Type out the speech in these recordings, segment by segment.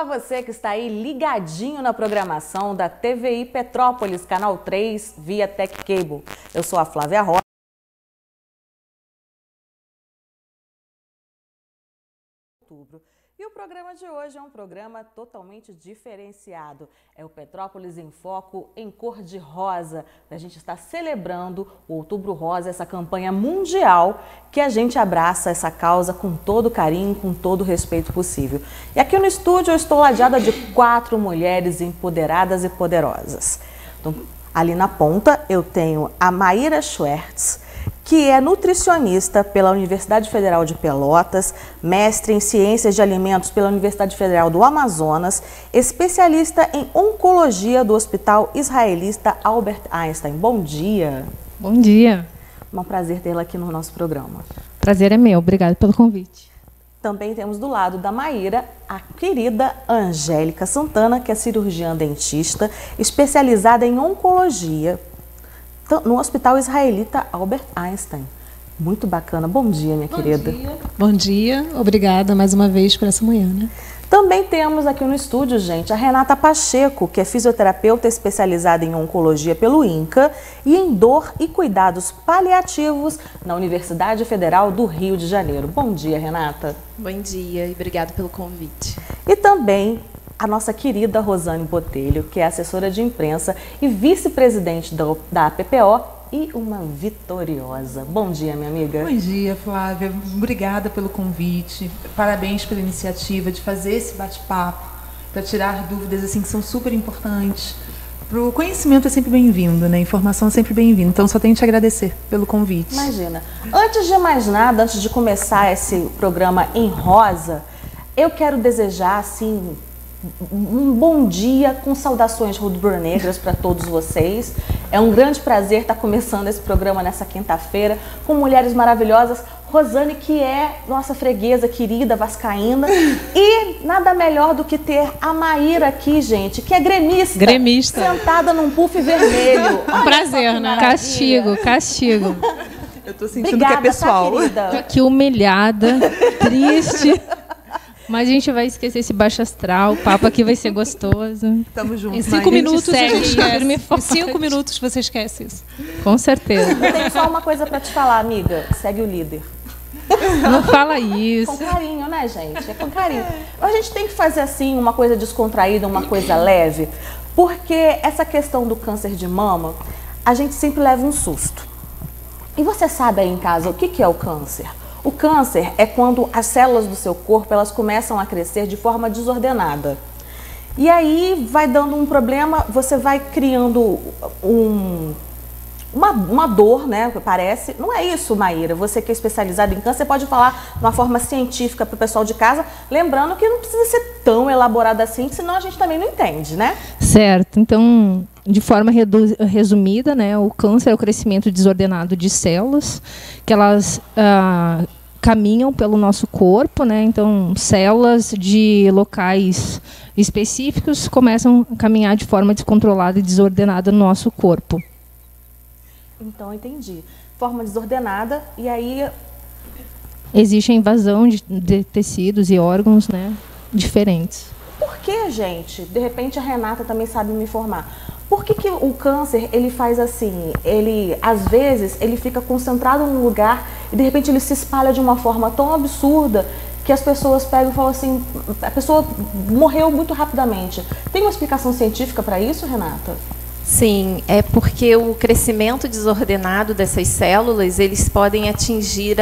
você que está aí ligadinho na programação da TVI Petrópolis, canal 3, via Tech Cable. Eu sou a Flávia Rocha. E o programa de hoje é um programa totalmente diferenciado. É o Petrópolis em Foco em cor de rosa. A gente está celebrando o Outubro Rosa, essa campanha mundial que a gente abraça essa causa com todo carinho, com todo o respeito possível. E aqui no estúdio eu estou ladeada de 4 mulheres empoderadas e poderosas. Então, ali na ponta eu tenho a Maíra Schwertz, que é nutricionista pela Universidade Federal de Pelotas, mestre em Ciências de Alimentos pela Universidade Federal do Amazonas, especialista em Oncologia do Hospital Israelita Albert Einstein. Bom dia. Bom dia. É um prazer tê-la aqui no nosso programa. Prazer é meu, obrigado pelo convite. Também temos do lado da Maíra a querida Angélica Santana, que é cirurgiã dentista, especializada em Oncologia no Hospital Israelita Albert Einstein. Muito bacana. Bom dia, minha querida. Bom dia. Obrigada mais uma vez por essa manhã, né? Também temos aqui no estúdio, gente, a Renata Pacheco, que é fisioterapeuta especializada em oncologia pelo INCA e em dor e cuidados paliativos na Universidade Federal do Rio de Janeiro. Bom dia, Renata. Bom dia e obrigado pelo convite. E também a nossa querida Rosane Botelho, que é assessora de imprensa e vice-presidente da PPO e uma vitoriosa. Bom dia, minha amiga. Bom dia, Flávia. Obrigada pelo convite. Parabéns pela iniciativa de fazer esse bate-papo, para tirar dúvidas assim que são super importantes. O conhecimento é sempre bem-vindo, né? A informação é sempre bem-vinda. Então, só tenho que te agradecer pelo convite. Imagina. Antes de mais nada, antes de começar esse programa em rosa, eu quero desejar, assim, um bom dia com saudações rubro-negras para todos vocês. É um grande prazer estar começando esse programa nessa quinta-feira com mulheres maravilhosas. Rosane, que é nossa freguesa querida vascaína, e nada melhor do que ter a Maíra aqui, gente, que é gremista. Gremista. Sentada num puff vermelho. Um prazer, né? Castigo, castigo. Eu tô sentindo que é pessoal. Tá, querida? Que humilhada, triste. Mas a gente vai esquecer esse baixo astral, o papo aqui vai ser gostoso. Tamo juntos. Em 5 minutos a gente esquece. Em 5 5 minutos você esquece isso. Com certeza. Eu tenho só uma coisa para te falar, amiga. Segue o líder. Não fala isso. Com carinho, né, gente? É com carinho. A gente tem que fazer, assim, uma coisa descontraída, uma coisa leve, porque essa questão do câncer de mama, a gente sempre leva um susto. E você sabe aí em casa o que é o câncer? O câncer é quando as células do seu corpo, elas começam a crescer de forma desordenada. E aí vai dando um problema, você vai criando uma dor, né, parece. Não é isso, Maíra. Você que é especializada em câncer, pode falar de uma forma científica para o pessoal de casa, lembrando que não precisa ser tão elaborado assim, senão a gente também não entende, né? Certo. Então, de forma resumida, né, o câncer é o crescimento desordenado de células, que elas caminham pelo nosso corpo, né? Então, células de locais específicos começam a caminhar de forma descontrolada e desordenada no nosso corpo. Então, entendi. Forma desordenada, e aí existe a invasão de tecidos e órgãos, né, diferentes. Por que, gente? De repente a Renata também sabe me informar. Por que o câncer, ele faz assim? Ele, às vezes, ele fica concentrado num lugar e de repente ele se espalha de uma forma tão absurda que as pessoas pegam e falam assim, a pessoa morreu muito rapidamente. Tem uma explicação científica para isso, Renata? Sim, é porque o crescimento desordenado dessas células, eles podem atingir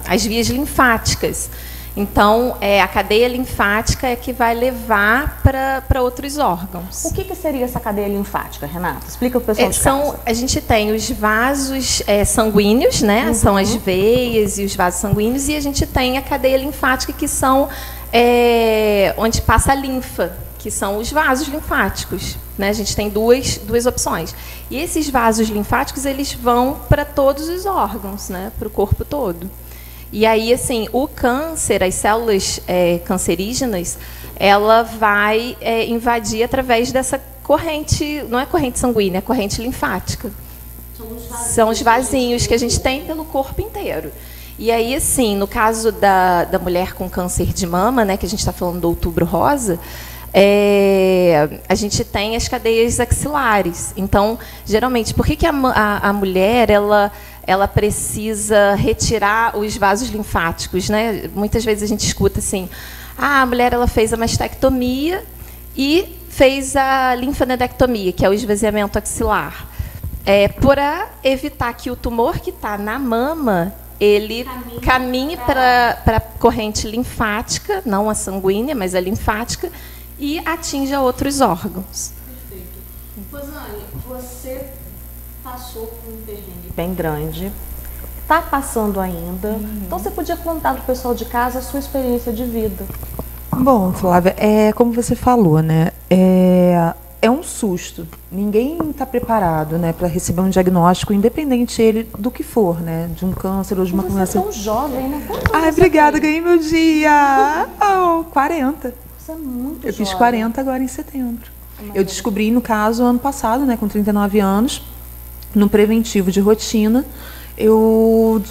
as vias linfáticas. Então, a cadeia linfática é que vai levar para outros órgãos. O que seria essa cadeia linfática, Renata? Explica para o pessoal de casa. A gente tem os vasos sanguíneos, né? Uhum. São as veias e os vasos sanguíneos, e a gente tem a cadeia linfática, que são onde passa a linfa, que são os vasos linfáticos, né? A gente tem duas opções. E esses vasos linfáticos, eles vão para todos os órgãos, né? Para o corpo todo. E aí, assim, o câncer, as células cancerígenas, ela vai invadir através dessa corrente, não é corrente sanguínea, é corrente linfática. São os vasinhos que a gente tem pelo corpo inteiro. E aí, assim, no caso da mulher com câncer de mama, né, que a gente está falando do Outubro Rosa, a gente tem as cadeias axilares. Então, geralmente, por que a mulher ela precisa retirar os vasos linfáticos, né? Muitas vezes a gente escuta assim, a mulher ela fez a mastectomia e fez a linfanodectomia, que é o esvaziamento axilar, para evitar que o tumor que está na mama ele caminhe para a corrente linfática, não a sanguínea, mas a linfática, e atinja outros órgãos. Perfeito. Rosane, você passou por um perrengue bem grande, está passando ainda, então você podia contar para o pessoal de casa a sua experiência de vida. Bom, Flávia, como você falou, né? É um susto. Ninguém está preparado, né, para receber um diagnóstico, independente ele do que for, né, de um câncer ou de uma doença. Você é tão jovem, né? Ai, obrigada, ganhei meu dia. 40. Você é muito jovem. Eu fiz 40 agora em setembro. Eu descobri, no caso, ano passado, né, com 39 anos, no preventivo de rotina. Eu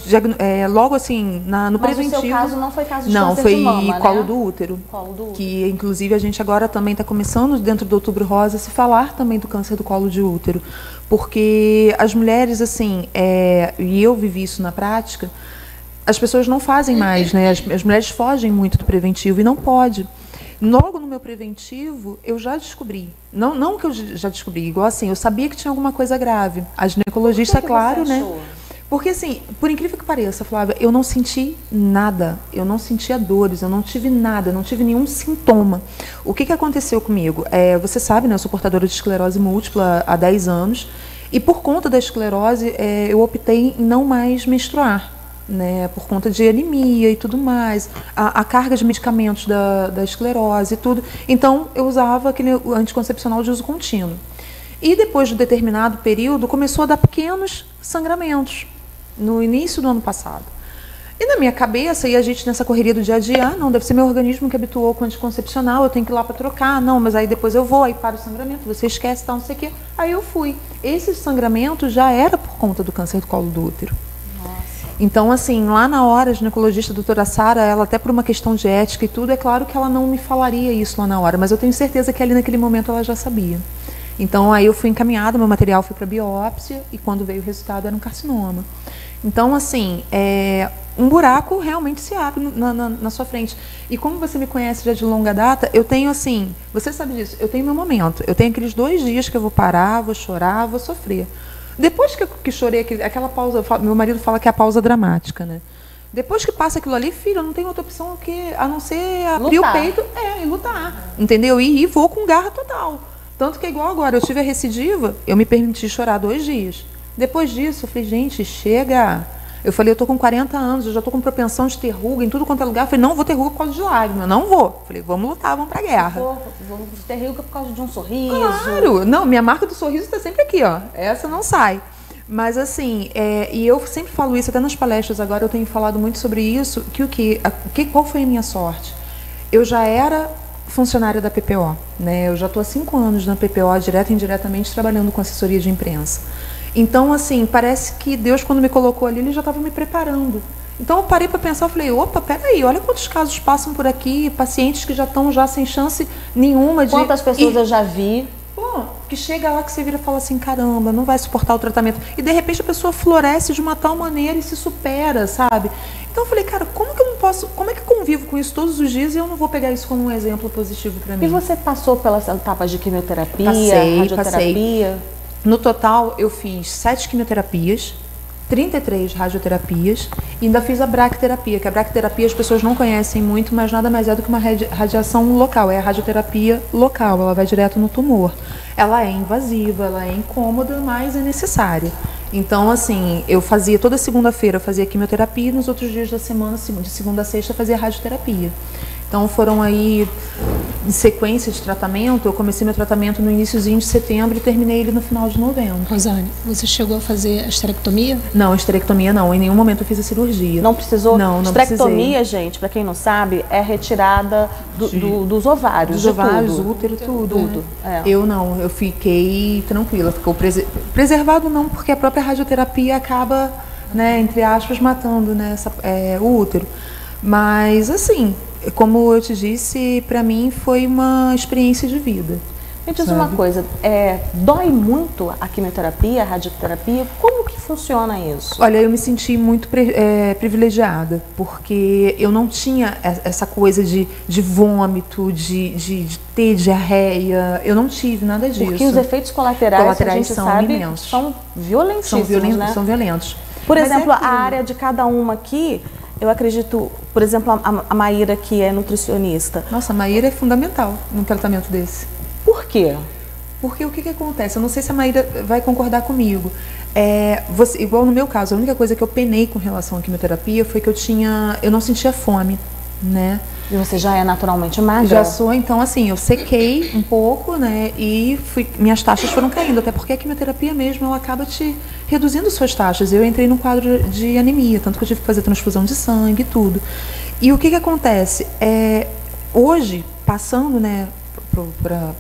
logo assim no preventivo. Mas o seu caso não foi caso de não, câncer foi de mama, colo né? do útero. Colo do útero. Que inclusive a gente agora também está começando dentro do Outubro Rosa a se falar também do câncer do colo de útero, porque as mulheres assim, e eu vivi isso na prática, as pessoas não fazem mais, né? As mulheres fogem muito do preventivo e não pode. Logo no meu preventivo, eu já descobri. Não que eu já descobri, igual assim, eu sabia que tinha alguma coisa grave. A ginecologista, claro, né? Porque, assim, por incrível que pareça, Flávia, eu não senti nada, eu não sentia dores, eu não tive nada, eu não tive nenhum sintoma. O que aconteceu comigo? Você sabe, né, eu sou portadora de esclerose múltipla há 10 anos, e por conta da esclerose, eu optei em não mais menstruar, né, por conta de anemia e tudo mais, a carga de medicamentos da esclerose e tudo. Então, eu usava aquele anticoncepcional de uso contínuo. E depois de um determinado período, começou a dar pequenos sangramentos, no início do ano passado. E na minha cabeça, e a gente nessa correria do dia a dia, não, deve ser meu organismo que habituou com anticoncepcional, eu tenho que ir lá para trocar, não, mas aí depois eu vou, aí para o sangramento, você esquece, tal, não sei o quê. Aí eu fui. Esse sangramento já era por conta do câncer do colo do útero. Nossa. Então, assim, lá na hora, a ginecologista, a doutora Sara, ela até por uma questão de ética e tudo, é claro que ela não me falaria isso lá na hora, mas eu tenho certeza que ali naquele momento ela já sabia. Então, aí eu fui encaminhada, meu material foi para biópsia, e quando veio o resultado era um carcinoma. Então, assim, um buraco realmente se abre na sua frente. E como você me conhece já de longa data, eu tenho assim, você sabe disso, eu tenho meu momento. Eu tenho aqueles 2 dias que eu vou parar, vou chorar, vou sofrer. Depois que chorei, aquela pausa, meu marido fala que é a pausa dramática, né? Depois que passa aquilo ali, filho, eu não tenho outra opção a não ser abrir o peito e lutar, entendeu? E vou com garra total. Tanto que é igual agora, eu tive a recidiva, eu me permiti chorar 2 dias. Depois disso, eu falei, gente, chega. Eu falei, eu tô com 40 anos, eu já tô com propensão de ter ruga em tudo quanto é lugar. Eu falei, não vou ter ruga por causa de lágrima, não vou. Eu falei, vamos lutar, vamos pra guerra. Vamos ter ruga por causa de um sorriso. Claro, não, minha marca do sorriso tá sempre aqui, ó. Essa não sai. Mas assim, e eu sempre falo isso, até nas palestras agora eu tenho falado muito sobre isso, qual foi a minha sorte? Eu já era funcionária da PPO, né? Eu já estou há 5 anos na PPO, direta e indiretamente, trabalhando com assessoria de imprensa. Então, assim, parece que Deus, quando me colocou ali, Ele já estava me preparando. Então, eu parei para pensar, eu falei, opa, peraí, olha quantos casos passam por aqui, pacientes que já estão sem chance nenhuma de... Quantas pessoas eu já vi. Pô, que chega lá que você vira e fala assim, caramba, não vai suportar o tratamento. E, de repente, a pessoa floresce de uma tal maneira e se supera, sabe? Então, eu falei, cara, como que eu não posso... Como é que eu convivo com isso todos os dias e eu não vou pegar isso como um exemplo positivo para mim? E você passou pelas etapas de quimioterapia, radioterapia? Passei. No total, eu fiz 7 quimioterapias, 33 radioterapias e ainda fiz a bracterapia, que a bracterapia as pessoas não conhecem muito, mas nada mais é do que uma radiação local, é a radioterapia local, ela vai direto no tumor. Ela é invasiva, ela é incômoda, mas é necessária. Então, assim, eu fazia toda segunda-feira, eu fazia quimioterapia e nos outros dias da semana, de segunda a sexta, eu fazia radioterapia. Então, foram aí, em sequência de tratamento, eu comecei meu tratamento no iniciozinho de setembro e terminei ele no final de novembro. Rosane, você chegou a fazer a esterectomia? Não, a esterectomia não. Em nenhum momento eu fiz a cirurgia. Não precisou? Não esterectomia, precisei. Gente, para quem não sabe, é retirada dos ovários. Dos ovários, útero, tudo. É. Eu não, eu fiquei tranquila. Ficou preservado não, porque a própria radioterapia acaba né, entre aspas, matando, né, o útero. Mas, assim, como eu te disse, para mim foi uma experiência de vida. Me diz uma coisa, dói muito a quimioterapia, a radioterapia? Como que funciona isso? Olha, eu me senti muito privilegiada, porque eu não tinha essa coisa de vômito, de ter diarreia, eu não tive nada disso. Porque os efeitos colaterais a gente são sabe, imensos. São violentíssimos, né? São violentos. Por exemplo, a área de cada uma aqui, eu acredito, por exemplo, a Maíra, que é nutricionista. Nossa, a Maíra é fundamental num tratamento desse. Por quê? Porque o que acontece? Eu não sei se a Maíra vai concordar comigo. Igual no meu caso, a única coisa que eu penei com relação à quimioterapia foi que eu não sentia fome, né? E você já é naturalmente magra? Já sou, então assim, eu sequei um pouco, né? E minhas taxas foram caindo, até porque a quimioterapia mesmo, ela acaba te reduzindo suas taxas. Eu entrei num quadro de anemia, tanto que eu tive que fazer transfusão de sangue e tudo. E o que acontece? Hoje, passando, né,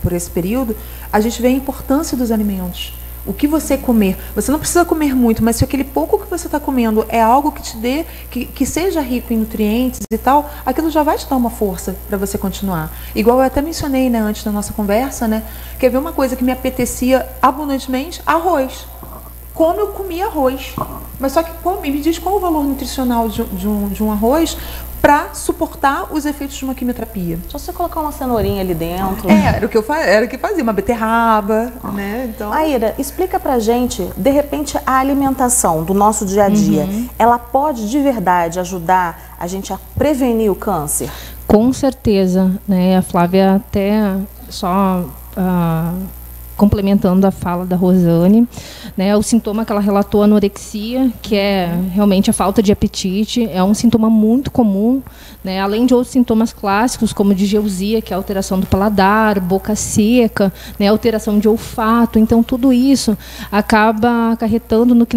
por esse período, a gente vê a importância dos alimentos. O que você comer, você não precisa comer muito, mas se aquele pouco que você está comendo é algo que te dê, que seja rico em nutrientes e tal, aquilo já vai te dar uma força para você continuar. Igual eu até mencionei, né, antes da nossa conversa, né, quer ver uma coisa que me apetecia abundantemente? Arroz. Como eu comia arroz. Mas só que me diz qual o valor nutricional de um arroz para suportar os efeitos de uma quimioterapia. Só você colocar uma cenourinha ali dentro. Era o que fazia, uma beterraba, né? Então... Maíra, explica pra gente, de repente, a alimentação do nosso dia a dia, ela pode de verdade ajudar a gente a prevenir o câncer? Com certeza, né? A Flávia até só... complementando a fala da Rosane, né, o sintoma que ela relatou, a anorexia, que é realmente a falta de apetite, é um sintoma muito comum, né, além de outros sintomas clássicos, como digeusia, que é a alteração do paladar, boca seca, né, alteração de olfato. Então, tudo isso acaba acarretando no que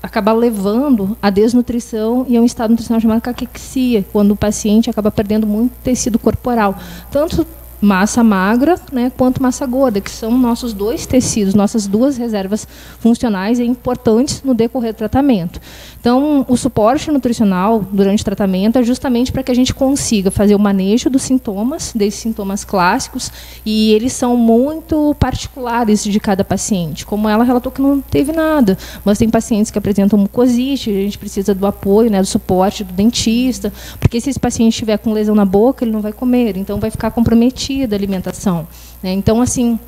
acaba levando à desnutrição e a um estado nutricional chamado caquexia, quando o paciente acaba perdendo muito tecido corporal, tanto massa magra, né, quanto massa gorda, que são nossos dois tecidos, nossas duas reservas funcionais e importantes no decorrer do tratamento. Então, o suporte nutricional durante o tratamento é justamente para que a gente consiga fazer o manejo dos sintomas, desses sintomas clássicos, e eles são muito particulares de cada paciente. Como ela relatou que não teve nada, mas tem pacientes que apresentam mucosite, a gente precisa do apoio, né, do suporte do dentista, porque se esse paciente estiver com lesão na boca, ele não vai comer, então vai ficar comprometido da alimentação, né? Então, assim,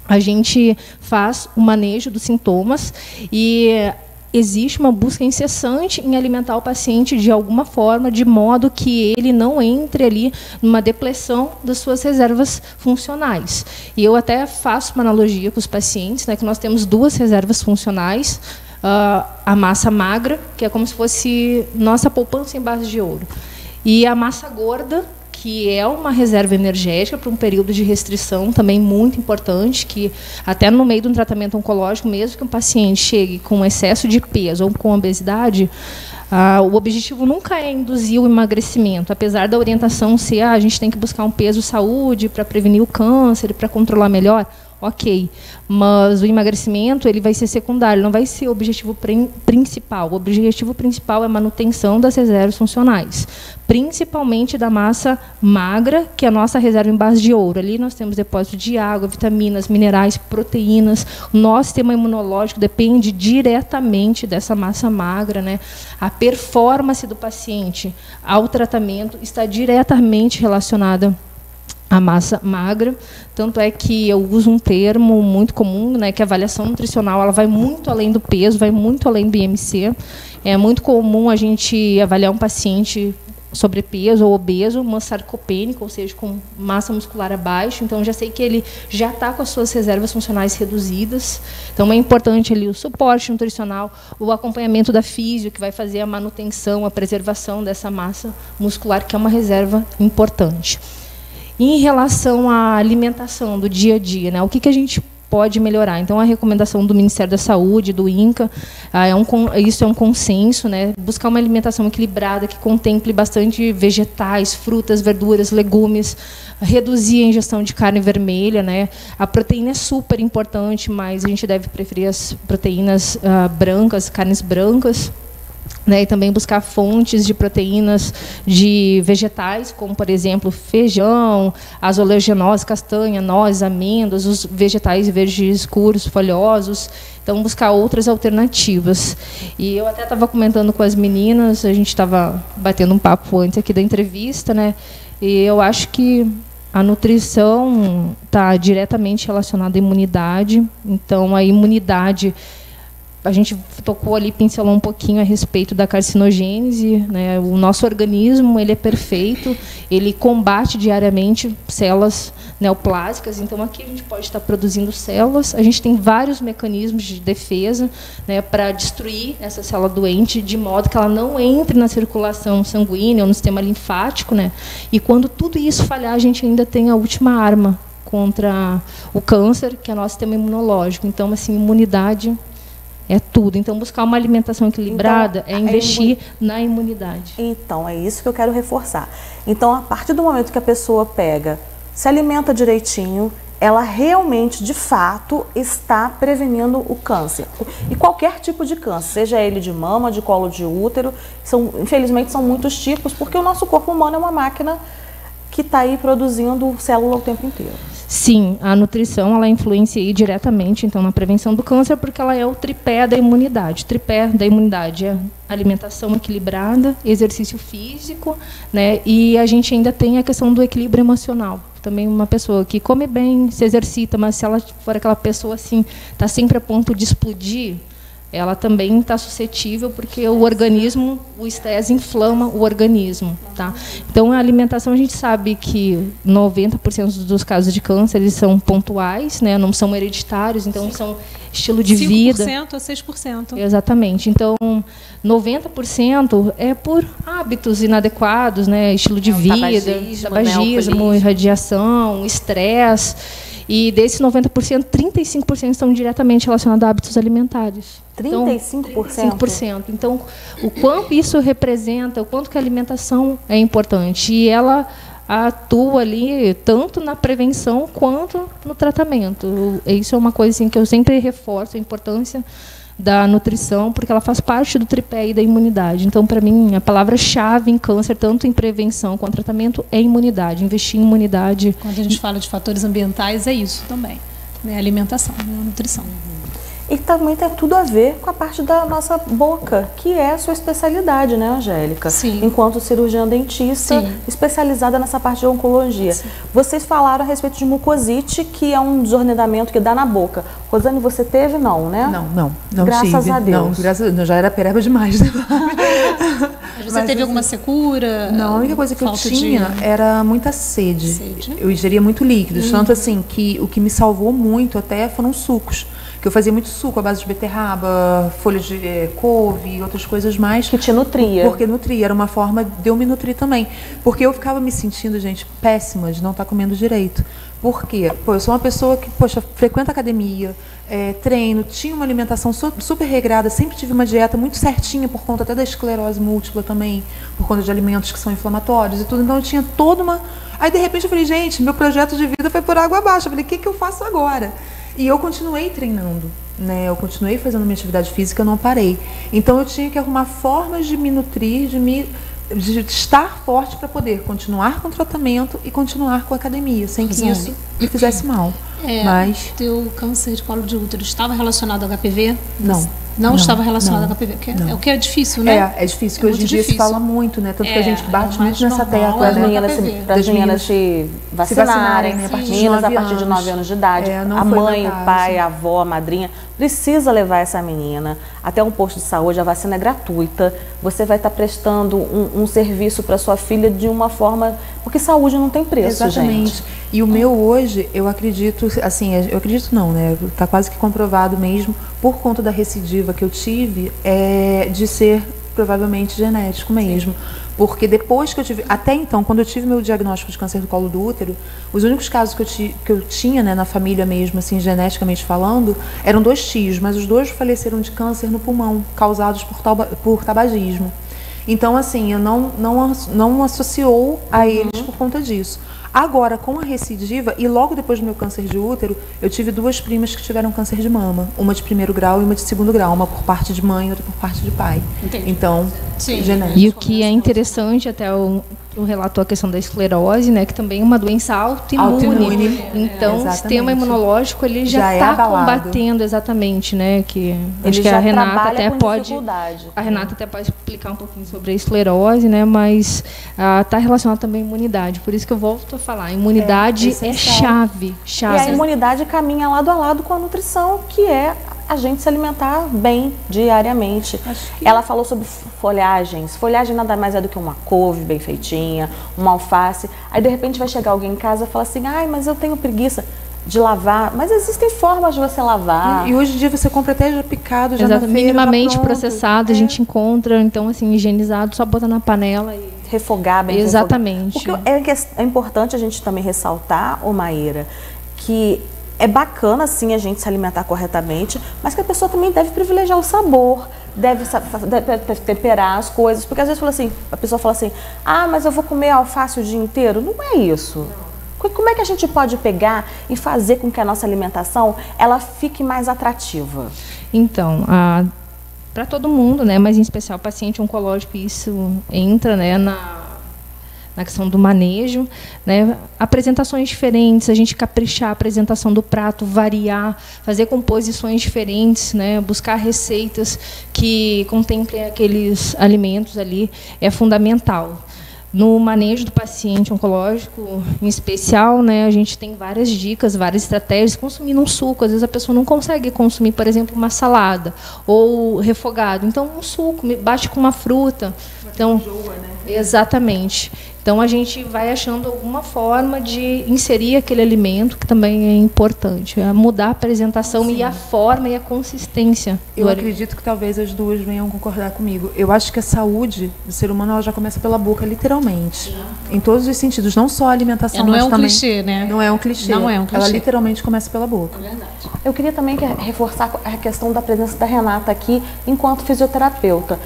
a gente faz o manejo dos sintomas e existe uma busca incessante em alimentar o paciente de alguma forma, de modo que ele não entre ali numa depressão das suas reservas funcionais. E eu até faço uma analogia com os pacientes, né, que nós temos duas reservas funcionais, a massa magra, que é como se fosse nossa poupança em base de ouro, e a massa gorda, que é uma reserva energética para um período de restrição também muito importante, que até no meio de um tratamento oncológico, mesmo que um paciente chegue com excesso de peso ou com obesidade, o objetivo nunca é induzir o emagrecimento, apesar da orientação ser a gente tem que buscar um peso saúde para prevenir o câncer, para controlar melhor. Ok, mas o emagrecimento ele vai ser secundário, não vai ser o objetivo principal. O objetivo principal é a manutenção das reservas funcionais, principalmente da massa magra, que é a nossa reserva em base de ouro. Ali nós temos depósito de água, vitaminas, minerais, proteínas. O nosso sistema imunológico depende diretamente dessa massa magra, né? A performance do paciente ao tratamento está diretamente relacionada a massa magra, tanto é que eu uso um termo muito comum, né, que a avaliação nutricional ela vai muito além do peso, vai muito além do IMC. É muito comum a gente avaliar um paciente sobrepeso ou obeso, mas sarcopênico, ou seja, com massa muscular abaixo, então já sei que ele já está com as suas reservas funcionais reduzidas, então é importante ali o suporte nutricional, o acompanhamento da físio, que vai fazer a manutenção, a preservação dessa massa muscular, que é uma reserva importante. Em relação à alimentação do dia a dia, né, o que a gente pode melhorar? Então, a recomendação do Ministério da Saúde, do INCA, isso é um consenso, né, buscar uma alimentação equilibrada, que contemple bastante vegetais, frutas, verduras, legumes, reduzir a ingestão de carne vermelha, né. A proteína é super importante, mas a gente deve preferir as proteínas brancas, carnes brancas. né, e também buscar fontes de proteínas de vegetais, como, por exemplo, feijão, as oleaginosas, castanha, nozes, amêndoas, os vegetais verdes escuros, folhosos. Então, buscar outras alternativas. E eu até estava comentando com as meninas, a gente estava batendo um papo antes aqui da entrevista, né, e eu acho que a nutrição está diretamente relacionada à imunidade. Então, a imunidade... A gente tocou ali, pincelou um pouquinho a respeito da carcinogênese, né? O nosso organismo, ele é perfeito, ele combate diariamente células neoplásicas. Então, aqui a gente pode estar produzindo células. A gente tem vários mecanismos de defesa, né, para destruir essa célula doente, de modo que ela não entre na circulação sanguínea ou no sistema linfático, né? E quando tudo isso falhar, a gente ainda tem a última arma contra o câncer, que é o nosso sistema imunológico. Então, assim, imunidade... é tudo. Então, buscar uma alimentação equilibrada é investir na imunidade. Então, é isso que eu quero reforçar. Então, a partir do momento que a pessoa pega, se alimenta direitinho, ela realmente, de fato, está prevenindo o câncer. E qualquer tipo de câncer, seja ele de mama, de colo de útero, infelizmente são muitos tipos, porque o nosso corpo humano é uma máquina que está aí produzindo célula o tempo inteiro. Sim, a nutrição ela influencia diretamente então na prevenção do câncer, porque ela é o tripé da imunidade. O tripé da imunidade é alimentação equilibrada, exercício físico, né? E a gente ainda tem a questão do equilíbrio emocional. Também uma pessoa que come bem, se exercita, mas se ela for aquela pessoa assim, está sempre a ponto de explodir, ela também está suscetível, porque o organismo, o estresse inflama o organismo, tá? Então, a alimentação, a gente sabe que 90% dos casos de câncer, eles são pontuais, né? Não são hereditários, então são estilo de vida. 5% a 6%. Exatamente. Então, 90% é por hábitos inadequados, né? Estilo de vida, tabagismo, irradiação, estresse. E desses 90%, 35% estão diretamente relacionados a hábitos alimentares. 35%? Então, 35%. Então, o quanto isso representa, o quanto que a alimentação é importante. E ela atua ali tanto na prevenção quanto no tratamento. Isso é uma coisa assim, que eu sempre reforço, a importância da nutrição, porque ela faz parte do tripé da imunidade. Então, para mim, a palavra-chave em câncer, tanto em prevenção quanto tratamento, é imunidade, investir em imunidade. Quando a gente fala de fatores ambientais, é isso também, né? Alimentação, né? Nutrição. E também tem tudo a ver com a parte da nossa boca, que é a sua especialidade, né, Angélica? Sim. Enquanto cirurgiã dentista, Sim. especializada nessa parte de oncologia. Sim. Vocês falaram a respeito de mucosite, que é um desordenamento que dá na boca. Rosane, você teve? Não, né? Não graças tive. a Deus. Não, graças a Deus, já era pereba demais. Né? Mas você teve alguma secura? Não, a única coisa que eu tinha era muita sede. Eu ingeria muito líquidos, tanto assim que o que me salvou muito até foram sucos. Que eu fazia muito suco à base de beterraba, folha de couve e outras coisas mais. Que te nutria. Porque nutria, era uma forma de eu me nutrir também. Porque eu ficava me sentindo, gente, péssima de não estar comendo direito. Por quê? Pô, eu sou uma pessoa que, poxa, frequenta academia, treino, tinha uma alimentação super regrada, sempre tive uma dieta muito certinha por conta até da esclerose múltipla também, por conta de alimentos que são inflamatórios e tudo. Então eu tinha toda uma... Aí, de repente, eu falei, gente, meu projeto de vida foi por água abaixo. Eu falei, o que eu faço agora? E eu continuei treinando, né? Eu continuei fazendo minha atividade física, eu não parei. Então eu tinha que arrumar formas de me nutrir, de estar forte para poder continuar com o tratamento e continuar com a academia, sem que isso me fizesse mal. Mas teu câncer de colo de útero estava relacionado ao HPV? Não estava relacionado ao HPV, porque é o que é difícil, né? É difícil, que hoje em dia se fala muito, né? Tanto que a gente bate muito nessa tecla. Para as meninas se vacinarem, né? Meninas a partir de 9 anos de idade. A mãe, o pai, a avó, a madrinha, precisa levar essa menina até um posto de saúde. A vacina é gratuita. Você vai estar prestando um serviço para sua filha de uma forma... Porque saúde não tem preço, Exatamente. gente. E o meu hoje, eu acredito, assim, eu acredito não, né? Está quase que comprovado mesmo, por conta da recidiva que eu tive, de ser provavelmente genético mesmo. Porque depois que eu tive, até então, quando eu tive meu diagnóstico de câncer do colo do útero, os únicos casos que eu tinha, né, na família mesmo, assim, geneticamente falando, eram 2 tios, mas os 2 faleceram de câncer no pulmão, causados por tabagismo. Então, assim, eu não associou a eles por conta disso. Agora, com a recidiva, e logo depois do meu câncer de útero, eu tive 2 primas que tiveram câncer de mama. Uma de 1º grau e uma de 2º grau. Uma por parte de mãe e outra por parte de pai. Entendi. Então, genético. E o que é interessante, até o relatou a questão da esclerose, né, que também é uma doença autoimune. Então, o sistema imunológico ele já está combatendo exatamente, né, que Ele acho que já a Renata trabalha até com pode dificuldade. a Renata até pode explicar um pouquinho sobre a esclerose, né, mas está relacionado também à imunidade. Por isso que eu volto a falar, a imunidade é chave. E a imunidade caminha lado a lado com a nutrição, que é a gente se alimentar bem diariamente. Ela falou sobre folhagens. Folhagem nada mais é do que uma couve bem feitinha, uma alface. Aí de repente vai chegar alguém em casa e fala assim, ai, mas eu tenho preguiça de lavar. Mas existem formas de você lavar. E hoje em dia você compra até já picado, já Exato, na feira, minimamente já pronto. processado, a gente encontra, então assim, higienizado, só botar na panela e Refogar bem. exatamente. Refogar. Porque é importante a gente também ressaltar, ô Maíra, que é bacana, sim, a gente se alimentar corretamente, mas que a pessoa também deve privilegiar o sabor, deve temperar as coisas, porque às vezes a pessoa fala assim, ah, mas eu vou comer alface o dia inteiro. Não é isso. Como é que a gente pode pegar e fazer com que a nossa alimentação ela fique mais atrativa? Então, para todo mundo, né, mas em especial paciente oncológico, isso entra, né, na questão do manejo, né? Apresentações diferentes, a gente caprichar a apresentação do prato, variar, fazer composições diferentes, né? Buscar receitas que contemplem aqueles alimentos ali é fundamental. No manejo do paciente oncológico, em especial, né, a gente tem várias dicas, várias estratégias. Consumir um suco, às vezes a pessoa não consegue consumir, por exemplo, uma salada ou refogado. Então, um suco, bate com uma fruta. Então, exatamente. Então, a gente vai achando alguma forma de inserir aquele alimento, que também é importante. É mudar a apresentação e a forma e a consistência. Eu acredito que talvez as duas venham concordar comigo. Eu acho que a saúde do ser humano ela já começa pela boca, literalmente. Em todos os sentidos, não só a alimentação, não mas é um também... clichê, né? Não é um clichê. Não é um clichê. Ela literalmente começa pela boca. É verdade. Eu queria também reforçar a questão da presença da Renata aqui enquanto fisioterapeuta.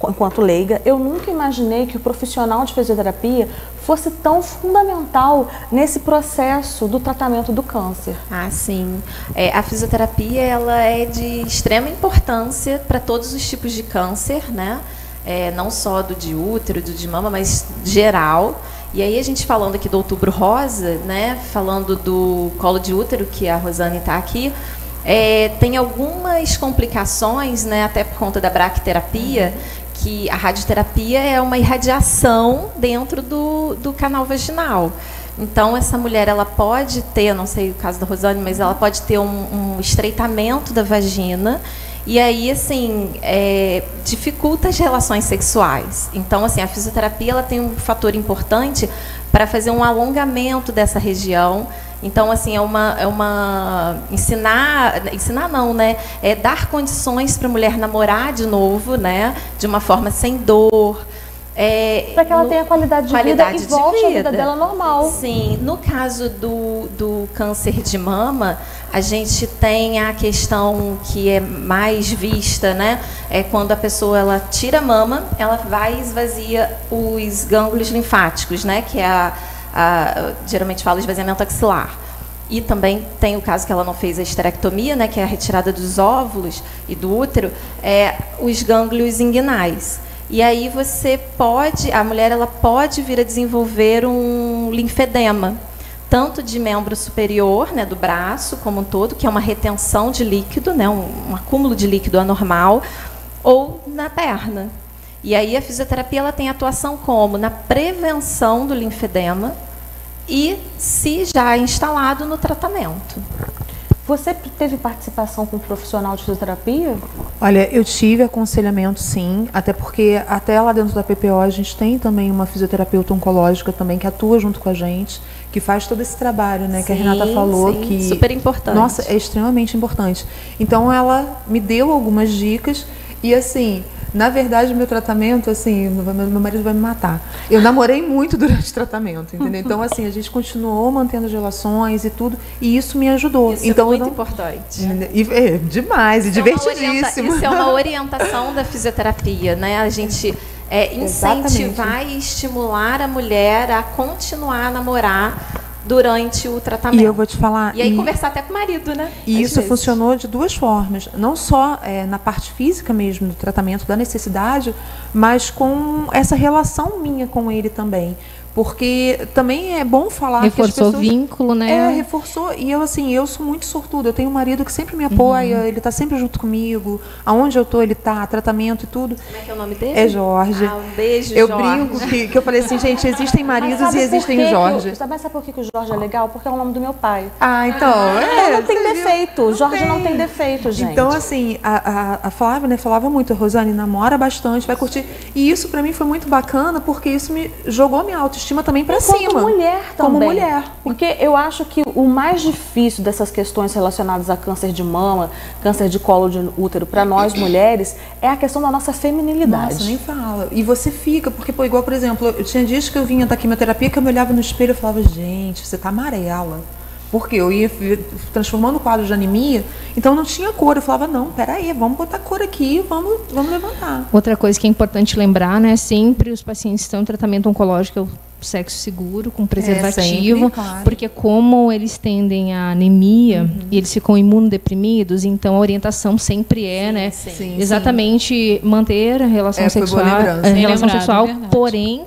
Enquanto leiga, eu nunca imaginei que o profissional de fisioterapia fosse tão fundamental nesse processo do tratamento do câncer. Ah, sim. A fisioterapia ela é de extrema importância para todos os tipos de câncer, né? Não só do de útero, do de mama, mas geral. E aí a gente falando aqui do Outubro Rosa, né? Falando do colo de útero, que a Rosane está aqui, tem algumas complicações, né? Até por conta da braquiterapia, que a radioterapia é uma irradiação dentro do canal vaginal. Então, essa mulher ela pode ter, não sei o caso da Rosane, mas ela pode ter um estreitamento da vagina e aí, assim, dificulta as relações sexuais. Então, assim, a fisioterapia ela tem um fator importante para fazer um alongamento dessa região. Então, assim, ensinar não, né? É dar condições para a mulher namorar de novo, né? De uma forma sem dor. Para que ela tenha qualidade de vida e volte à vida dela normal. Sim, no caso do câncer de mama, a gente tem a questão que é mais vista, né? É quando a pessoa ela tira a mama, ela vai e esvazia os gânglios linfáticos, né? Que é geralmente fala esvaziamento axilar. E também tem o caso que ela não fez a esterectomia, né, que é a retirada dos óvulos e do útero, os gânglios inguinais. E aí a mulher ela pode vir a desenvolver um linfedema, tanto de membro superior, né, do braço como um todo, que é uma retenção de líquido, né, um acúmulo de líquido anormal, ou na perna. E aí a fisioterapia ela tem atuação como? Na prevenção do linfedema e, se já instalado, no tratamento. Você teve participação com um profissional de fisioterapia? Olha, eu tive aconselhamento, sim, até porque até lá dentro da PPO a gente tem também uma fisioterapeuta oncológica também que atua junto com a gente, que faz todo esse trabalho, né, que a Renata falou. Sim, que super importante. Nossa, é extremamente importante. Então ela me deu algumas dicas e, assim, na verdade, o meu tratamento, assim, meu marido vai me matar. Eu namorei muito durante o tratamento, entendeu? Então, assim, a gente continuou mantendo as relações e tudo, e isso me ajudou. Isso então, é muito importante. Demais, e divertidíssimo. Isso é uma orientação da fisioterapia, né? A gente incentivar e estimular a mulher a continuar a namorar durante o tratamento. E eu vou te falar... E aí conversar até com o marido, né? E isso funcionou de duas formas. Não só na parte física mesmo, do tratamento da necessidade, mas com essa relação minha com ele também. Porque também é bom falar reforçou que as pessoas... o vínculo, né? Reforçou. E eu, assim, eu sou muito sortuda. Eu tenho um marido que sempre me apoia, ele está sempre junto comigo. Aonde eu tô, ele tá, tratamento e tudo. Como é que é o nome dele? É Jorge. Um beijo, eu Jorge. Brinco que eu falei assim, gente, existem maridos e existem Jorge. Sabe por que o Jorge é legal? Porque é o nome do meu pai. Então... não tem defeito. Jorge não tem defeito, gente. Então, assim, a Flávia, né, falava muito, Rosane, namora bastante, vai curtir. E isso pra mim foi muito bacana, porque isso me jogou minha autoestima também pra cima. Como mulher também. Como mulher. Porque eu acho que o mais difícil dessas questões relacionadas a câncer de mama, câncer de colo de útero, pra nós mulheres, é a questão da nossa feminilidade. Nossa, nem fala. E você fica, porque, pô, igual, por exemplo, eu tinha dias que eu vinha da quimioterapia, que eu me olhava no espelho e falava, gente, você tá amarela. Porque eu ia transformando o quadro de anemia, então não tinha cor. Eu falava, não, peraí, vamos botar cor aqui, vamos levantar. Outra coisa que é importante lembrar, né, sempre os pacientes estão em tratamento oncológico, é o sexo seguro, com preservativo, sempre, claro. Porque como eles tendem a anemia e eles ficam imunodeprimidos, então a orientação sempre é, exatamente manter a relação sexual, porém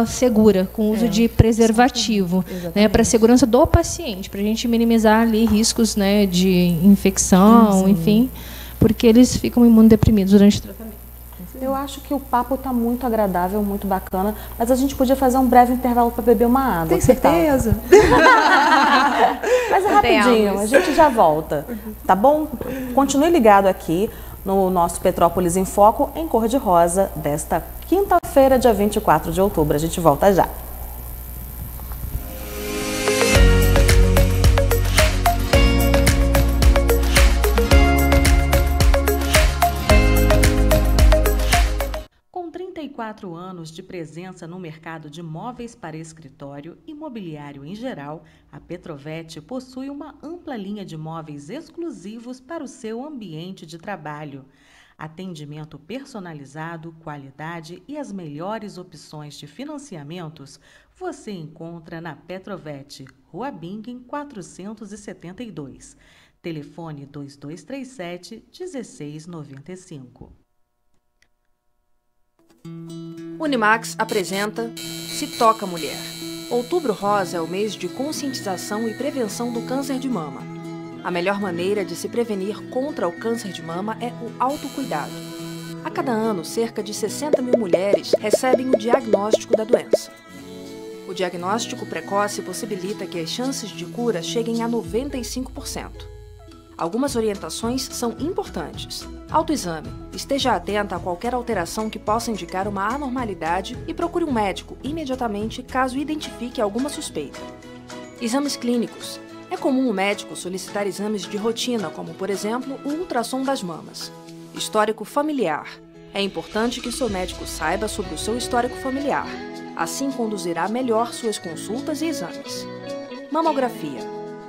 segura, com uso de preservativo, né, para a segurança do paciente, para a gente minimizar ali riscos, né, de infecção, enfim, porque eles ficam imunodeprimidos durante o tratamento. Eu acho que o papo está muito agradável, muito bacana, mas a gente podia fazer um breve intervalo para beber uma água. Tem certeza? Mas é rapidinho, a gente já volta, tá bom? Continue ligado aqui no nosso Petrópolis em Foco, em cor-de-rosa, desta quinta-feira, dia 24 de outubro. A gente volta já. Com 34 anos de presença no mercado de móveis para escritório e mobiliário em geral, a Petrovet possui uma ampla linha de móveis exclusivos para o seu ambiente de trabalho. Atendimento personalizado, qualidade e as melhores opções de financiamentos você encontra na Petrovet, Rua Bingen 472. Telefone 2237-1695. Unimax apresenta Se Toca Mulher. Outubro Rosa é o mês de conscientização e prevenção do câncer de mama. A melhor maneira de se prevenir contra o câncer de mama é o autocuidado. A cada ano, cerca de 60 mil mulheres recebem o diagnóstico da doença. O diagnóstico precoce possibilita que as chances de cura cheguem a 95%. Algumas orientações são importantes. Autoexame. Esteja atenta a qualquer alteração que possa indicar uma anormalidade e procure um médico imediatamente caso identifique alguma suspeita. Exames clínicos. É comum o médico solicitar exames de rotina, como, por exemplo, o ultrassom das mamas. Histórico familiar. É importante que seu médico saiba sobre o seu histórico familiar. Assim conduzirá melhor suas consultas e exames. Mamografia.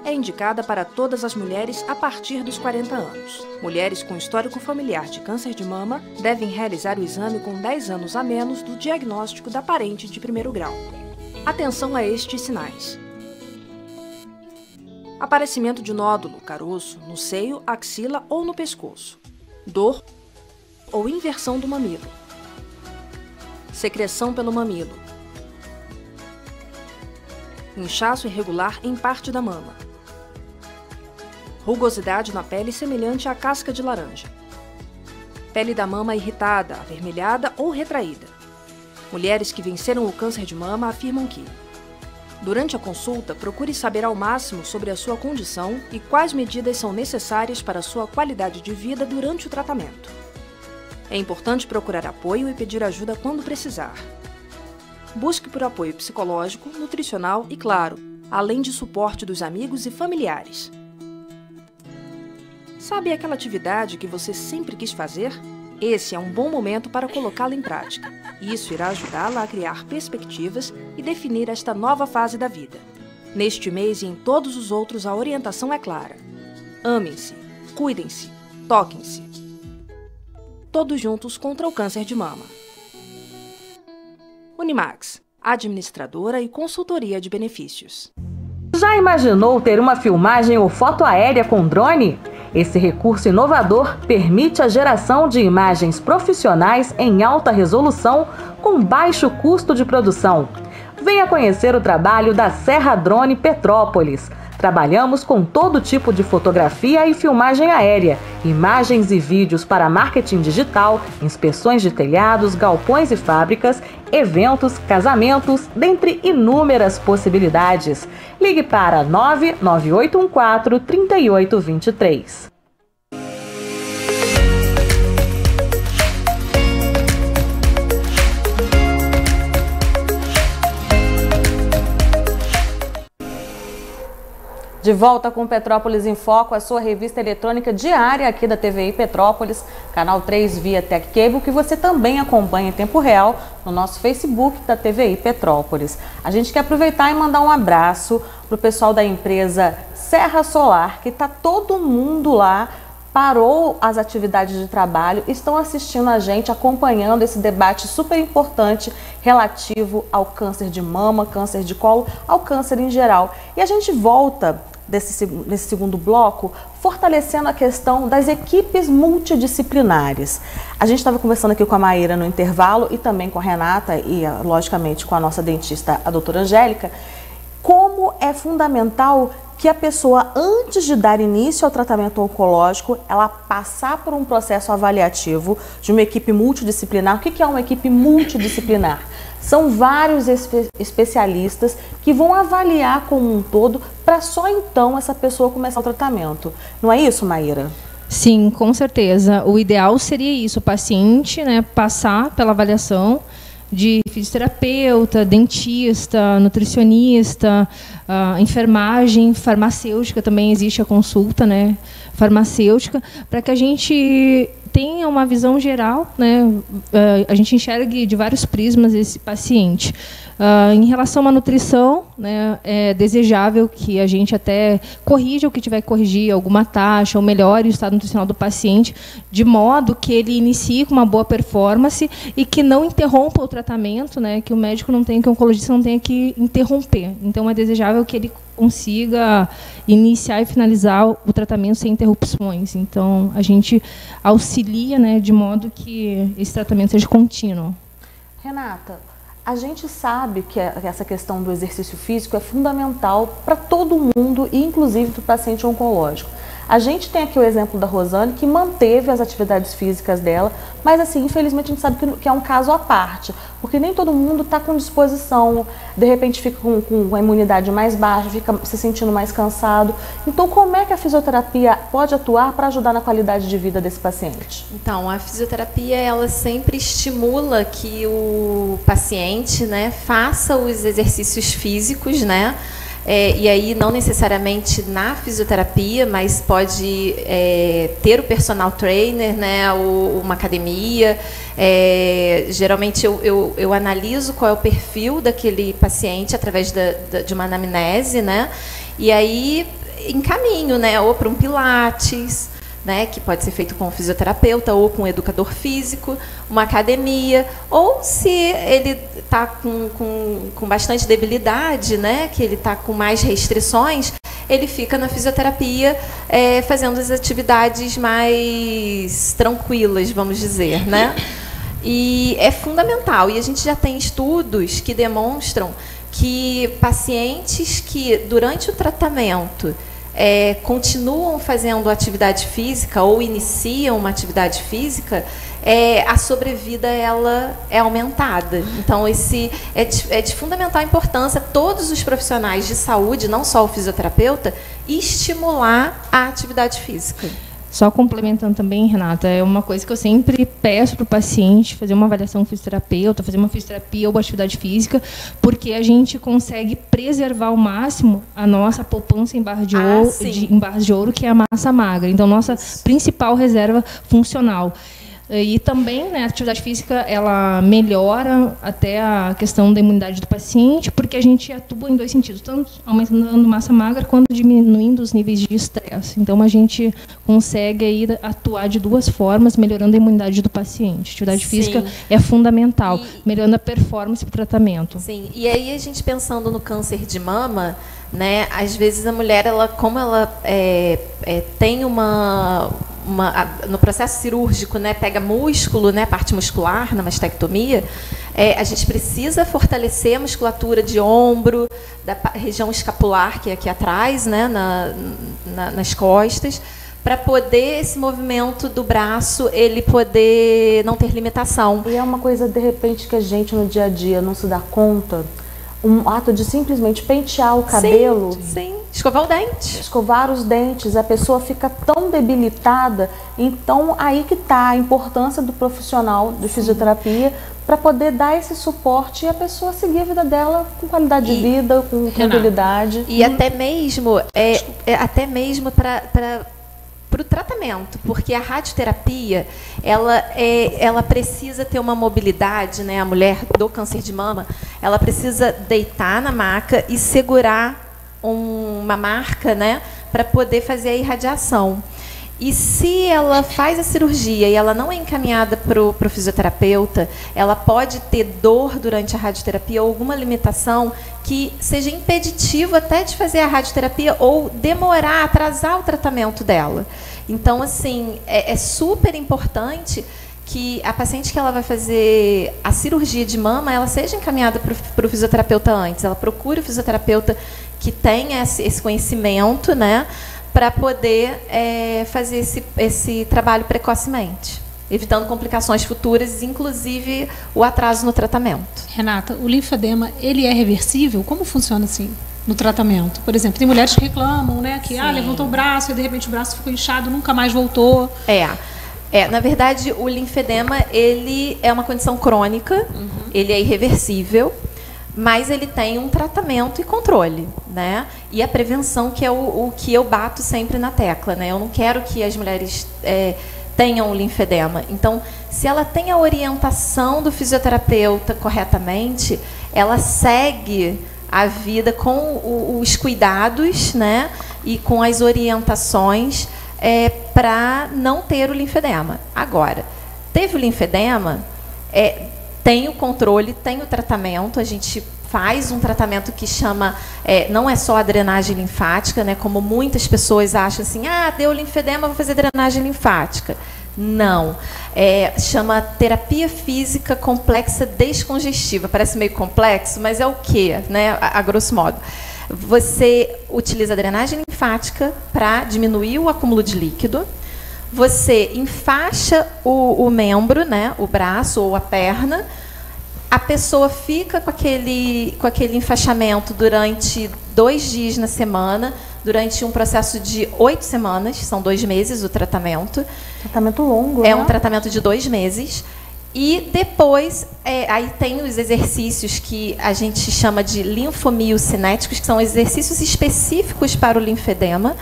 É indicada para todas as mulheres a partir dos 40 anos. Mulheres com histórico familiar de câncer de mama devem realizar o exame com 10 anos a menos do diagnóstico da parente de primeiro grau. Atenção a estes sinais. Aparecimento de nódulo, caroço, no seio, axila ou no pescoço. Dor ou inversão do mamilo. Secreção pelo mamilo. Inchaço irregular em parte da mama. Rugosidade na pele semelhante à casca de laranja. Pele da mama irritada, avermelhada ou retraída. Mulheres que venceram o câncer de mama afirmam que durante a consulta, procure saber ao máximo sobre a sua condição e quais medidas são necessárias para a sua qualidade de vida durante o tratamento. É importante procurar apoio e pedir ajuda quando precisar. Busque por apoio psicológico, nutricional e, claro, além de suporte dos amigos e familiares. Sabe aquela atividade que você sempre quis fazer? Esse é um bom momento para colocá-la em prática. Isso irá ajudá-la a criar perspectivas e definir esta nova fase da vida. Neste mês e em todos os outros, a orientação é clara. Amem-se, cuidem-se, toquem-se. Todos juntos contra o câncer de mama. Unimax, administradora e consultoria de benefícios. Já imaginou ter uma filmagem ou foto aérea com drone? Esse recurso inovador permite a geração de imagens profissionais em alta resolução com baixo custo de produção. Venha conhecer o trabalho da Serra Drone Petrópolis. Trabalhamos com todo tipo de fotografia e filmagem aérea, imagens e vídeos para marketing digital, inspeções de telhados, galpões e fábricas, eventos, casamentos, dentre inúmeras possibilidades. Ligue para 99814-3823. De volta com Petrópolis em Foco, a sua revista eletrônica diária aqui da TVI Petrópolis, canal 3 via Tech Cable, que você também acompanha em tempo real no nosso Facebook da TVI Petrópolis. A gente quer aproveitar e mandar um abraço para o pessoal da empresa Serra Solar, que está todo mundo lá, parou as atividades de trabalho, estão assistindo a gente, acompanhando esse debate super importante relativo ao câncer de mama, câncer de colo, ao câncer em geral. E a gente volta nesse segundo bloco, fortalecendo a questão das equipes multidisciplinares. A gente estava conversando aqui com a Maíra no intervalo e também com a Renata e, logicamente, com a nossa dentista, a doutora Angélica, como é fundamental que a pessoa, antes de dar início ao tratamento oncológico, ela passar por um processo avaliativo de uma equipe multidisciplinar. O que é uma equipe multidisciplinar? São vários especialistas que vão avaliar como um todo para só então essa pessoa começar o tratamento. Não é isso, Maíra? Sim, com certeza. O ideal seria isso, o paciente, né, passar pela avaliação de fisioterapeuta, dentista, nutricionista, enfermagem, farmacêutica, também existe a consulta, né, farmacêutica, para que a gente tenha uma visão geral, né, a gente enxergue de vários prismas esse paciente. Em relação à nutrição, né, é desejável que a gente até corrija o que tiver que corrigir, alguma taxa, ou melhore o estado nutricional do paciente, de modo que ele inicie com uma boa performance e que não interrompa o tratamento, né, que o médico não tenha, que o oncologista não tenha que interromper. Então, é desejável que ele consiga iniciar e finalizar o tratamento sem interrupções. Então, a gente auxilia, né, de modo que esse tratamento seja contínuo. Renata, a gente sabe que essa questão do exercício físico é fundamental para todo mundo, e inclusive para o paciente oncológico. A gente tem aqui o exemplo da Rosane, que manteve as atividades físicas dela, mas assim, infelizmente a gente sabe que é um caso à parte, porque nem todo mundo está com disposição, de repente fica com a imunidade mais baixa, fica se sentindo mais cansado. Então, como é que a fisioterapia pode atuar para ajudar na qualidade de vida desse paciente? Então, a fisioterapia, ela sempre estimula que o paciente, né, faça os exercícios físicos, né? E aí não necessariamente na fisioterapia, mas pode ter o personal trainer, né, ou uma academia. Geralmente eu analiso qual é o perfil daquele paciente através de uma anamnese, né, e aí encaminho, né, ou para um pilates, né, que pode ser feito com um fisioterapeuta ou com um educador físico, uma academia, ou se ele está com bastante debilidade, né, que ele está com mais restrições, ele fica na fisioterapia fazendo as atividades mais tranquilas, vamos dizer, né? E é fundamental, e a gente já tem estudos que demonstram que pacientes que durante o tratamento continuam fazendo atividade física ou iniciam uma atividade física, a sobrevida ela é aumentada. Então, esse é de fundamental importância todos os profissionais de saúde, não só o fisioterapeuta, estimular a atividade física. Só complementando também, Renata, é uma coisa que eu sempre peço para o paciente fazer uma avaliação com fisioterapeuta, fazer uma fisioterapia ou atividade física, porque a gente consegue preservar ao máximo a nossa poupança em barras de ouro, que é a massa magra. Então, nossa principal reserva funcional. E também, né, a atividade física, ela melhora até a questão da imunidade do paciente, porque a gente atua em 2 sentidos, tanto aumentando massa magra quanto diminuindo os níveis de estresse. Então, a gente consegue aí atuar de 2 formas, melhorando a imunidade do paciente. A atividade física é fundamental, melhorando a performance do tratamento. Sim, e aí a gente pensando no câncer de mama, né, às vezes a mulher, como ela tem no processo cirúrgico, né, pega músculo, né, parte muscular, na mastectomia, a gente precisa fortalecer a musculatura de ombro, da região escapular, que é aqui atrás, né, nas costas, para poder esse movimento do braço, ele poder não ter limitação. E é uma coisa, de repente, que a gente no dia a dia não se dá conta. Um ato de simplesmente pentear o cabelo. Sim. Escovar o dente. Escovar os dentes, a pessoa fica tão debilitada. Então, aí que está a importância do profissional de fisioterapia para poder dar esse suporte e a pessoa seguir a vida dela com qualidade de vida, com tranquilidade. E até mesmo, para o tratamento, porque a radioterapia, ela precisa ter uma mobilidade, né? A mulher do câncer de mama, ela precisa deitar na maca e segurar uma marca, né, para poder fazer a irradiação. E se ela faz a cirurgia e ela não é encaminhada para o fisioterapeuta, ela pode ter dor durante a radioterapia ou alguma limitação que seja impeditivo até de fazer a radioterapia ou demorar, atrasar o tratamento dela. Então, assim, é super importante que a paciente que ela vai fazer a cirurgia de mama, ela seja encaminhada para o fisioterapeuta antes. Ela procure o fisioterapeuta que tenha esse conhecimento, né, para poder fazer esse trabalho precocemente, evitando complicações futuras, inclusive o atraso no tratamento. Renata, o linfedema, ele é reversível? Como funciona assim no tratamento? Por exemplo, tem mulheres que reclamam, né, que levantou o braço e de repente o braço ficou inchado, nunca mais voltou. Na verdade, o linfedema, ele é uma condição crônica, ele é irreversível, mas ele tem um tratamento e controle, né? E a prevenção, que é o que eu bato sempre na tecla, né? Eu não quero que as mulheres tenham o linfedema. Então, se ela tem a orientação do fisioterapeuta corretamente, ela segue a vida com os cuidados, né? E com as orientações para não ter o linfedema. Agora, teve o linfedema, tem o controle, tem o tratamento, a gente faz um tratamento que chama, não é só a drenagem linfática, né, como muitas pessoas acham assim, deu linfedema, vou fazer drenagem linfática. Não, chama terapia física complexa descongestiva, parece meio complexo, mas é o quê, né, a grosso modo? Você utiliza a drenagem linfática para diminuir o acúmulo de líquido, você enfaixa o membro, né, o braço ou a perna, a pessoa fica com aquele enfaixamento durante 2 dias na semana, durante um processo de 8 semanas, são 2 meses o tratamento. Tratamento longo, né? Um tratamento de 2 meses. E depois, aí tem os exercícios que a gente chama de linfomiocinéticos, que são exercícios específicos para o linfedema,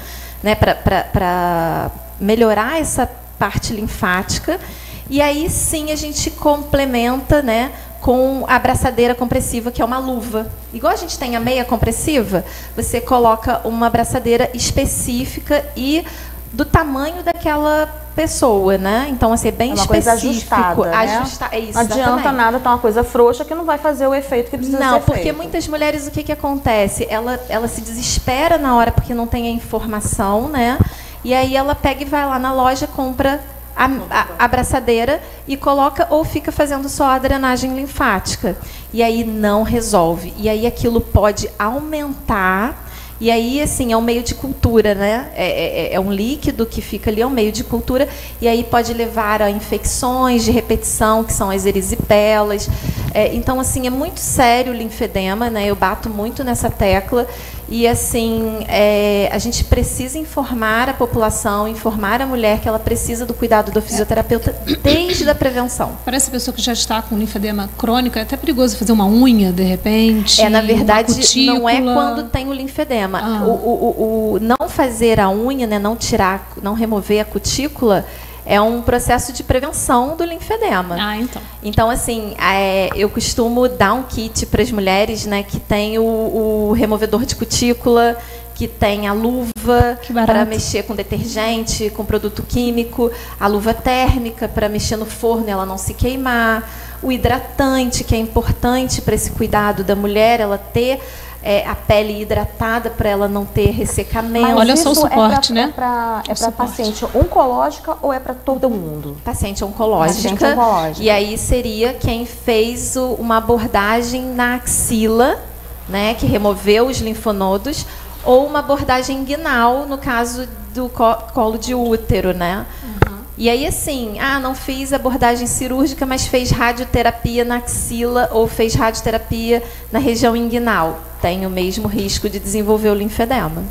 né, para melhorar essa parte linfática. E aí sim a gente complementa, né, com a abraçadeira compressiva, que é uma luva. Igual a gente tem a meia compressiva, você coloca uma abraçadeira específica e do tamanho daquela pessoa, né? Então, assim, é bem específico. Coisa ajustada, né? É isso, não adianta exatamente. nada ter uma coisa frouxa que não vai fazer o efeito que precisa ser feito. Não, porque muitas mulheres, o que acontece? Ela se desespera na hora porque não tem a informação, né? E aí ela pega e vai lá na loja, compra a abraçadeira e coloca ou fica fazendo só a drenagem linfática. E aí não resolve. E aí aquilo pode aumentar. E aí, assim, é um meio de cultura, né? É um líquido que fica ali, é um meio de cultura, e aí pode levar a infecções de repetição, que são as erisipelas. Então, assim, é muito sério o linfedema, né? Eu bato muito nessa tecla. E, assim, a gente precisa informar a população, informar a mulher que ela precisa do cuidado do fisioterapeuta desde a prevenção. Parece a pessoa que já está com linfedema crônico, é até perigoso fazer uma unha, de repente. Na verdade, não é quando tem o linfedema. O não fazer a unha, né, não remover a cutícula, é um processo de prevenção do linfedema. Então, assim, eu costumo dar um kit para as mulheres, né, que tem o removedor de cutícula, que tem a luva para mexer com detergente, com produto químico, a luva térmica para mexer no forno e ela não se queimar, o hidratante, que é importante para esse cuidado da mulher, ela ter a pele hidratada para ela não ter ressecamento. Mas olha só o suporte, né? É para paciente oncológica ou é para todo mundo? Paciente oncológica. E aí seria quem fez uma abordagem na axila, né, que removeu os linfonodos, ou uma abordagem inguinal, no caso do colo de útero, né? E aí, assim, não fiz abordagem cirúrgica, mas fez radioterapia na axila ou fez radioterapia na região inguinal. Tem o mesmo risco de desenvolver o linfedema.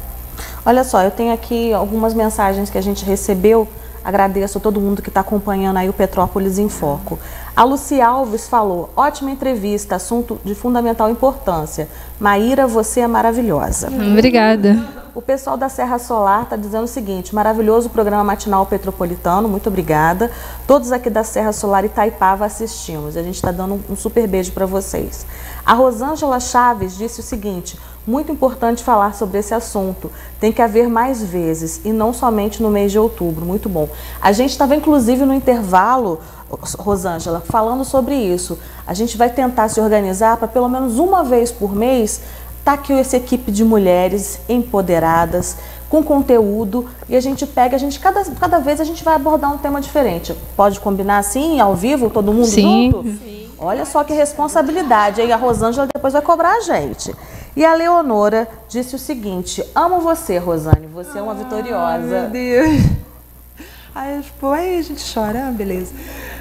Olha só, eu tenho aqui algumas mensagens que a gente recebeu. Agradeço a todo mundo que está acompanhando aí o Petrópolis em Foco. A Luci Alves falou, ótima entrevista, assunto de fundamental importância. Maíra, você é maravilhosa. Obrigada. O pessoal da Serra Solar está dizendo o seguinte, maravilhoso programa matinal petropolitano, muito obrigada. Todos aqui da Serra Solar Itaipava assistimos, a gente está dando um super beijo para vocês. A Rosângela Chaves disse o seguinte, muito importante falar sobre esse assunto, tem que haver mais vezes e não somente no mês de outubro, muito bom. A gente estava inclusive no intervalo, Rosângela, falando sobre isso. A gente vai tentar se organizar para pelo menos uma vez por mês tá aqui essa equipe de mulheres empoderadas, com conteúdo, e a gente pega, cada vez a gente vai abordar um tema diferente. Pode combinar assim, ao vivo, todo mundo junto? Sim. Olha só que responsabilidade, aí a Rosângela depois vai cobrar a gente. E a Leonora disse o seguinte, amo você, Rosane, você é uma vitoriosa. Meu Deus. Aí a gente chora, beleza.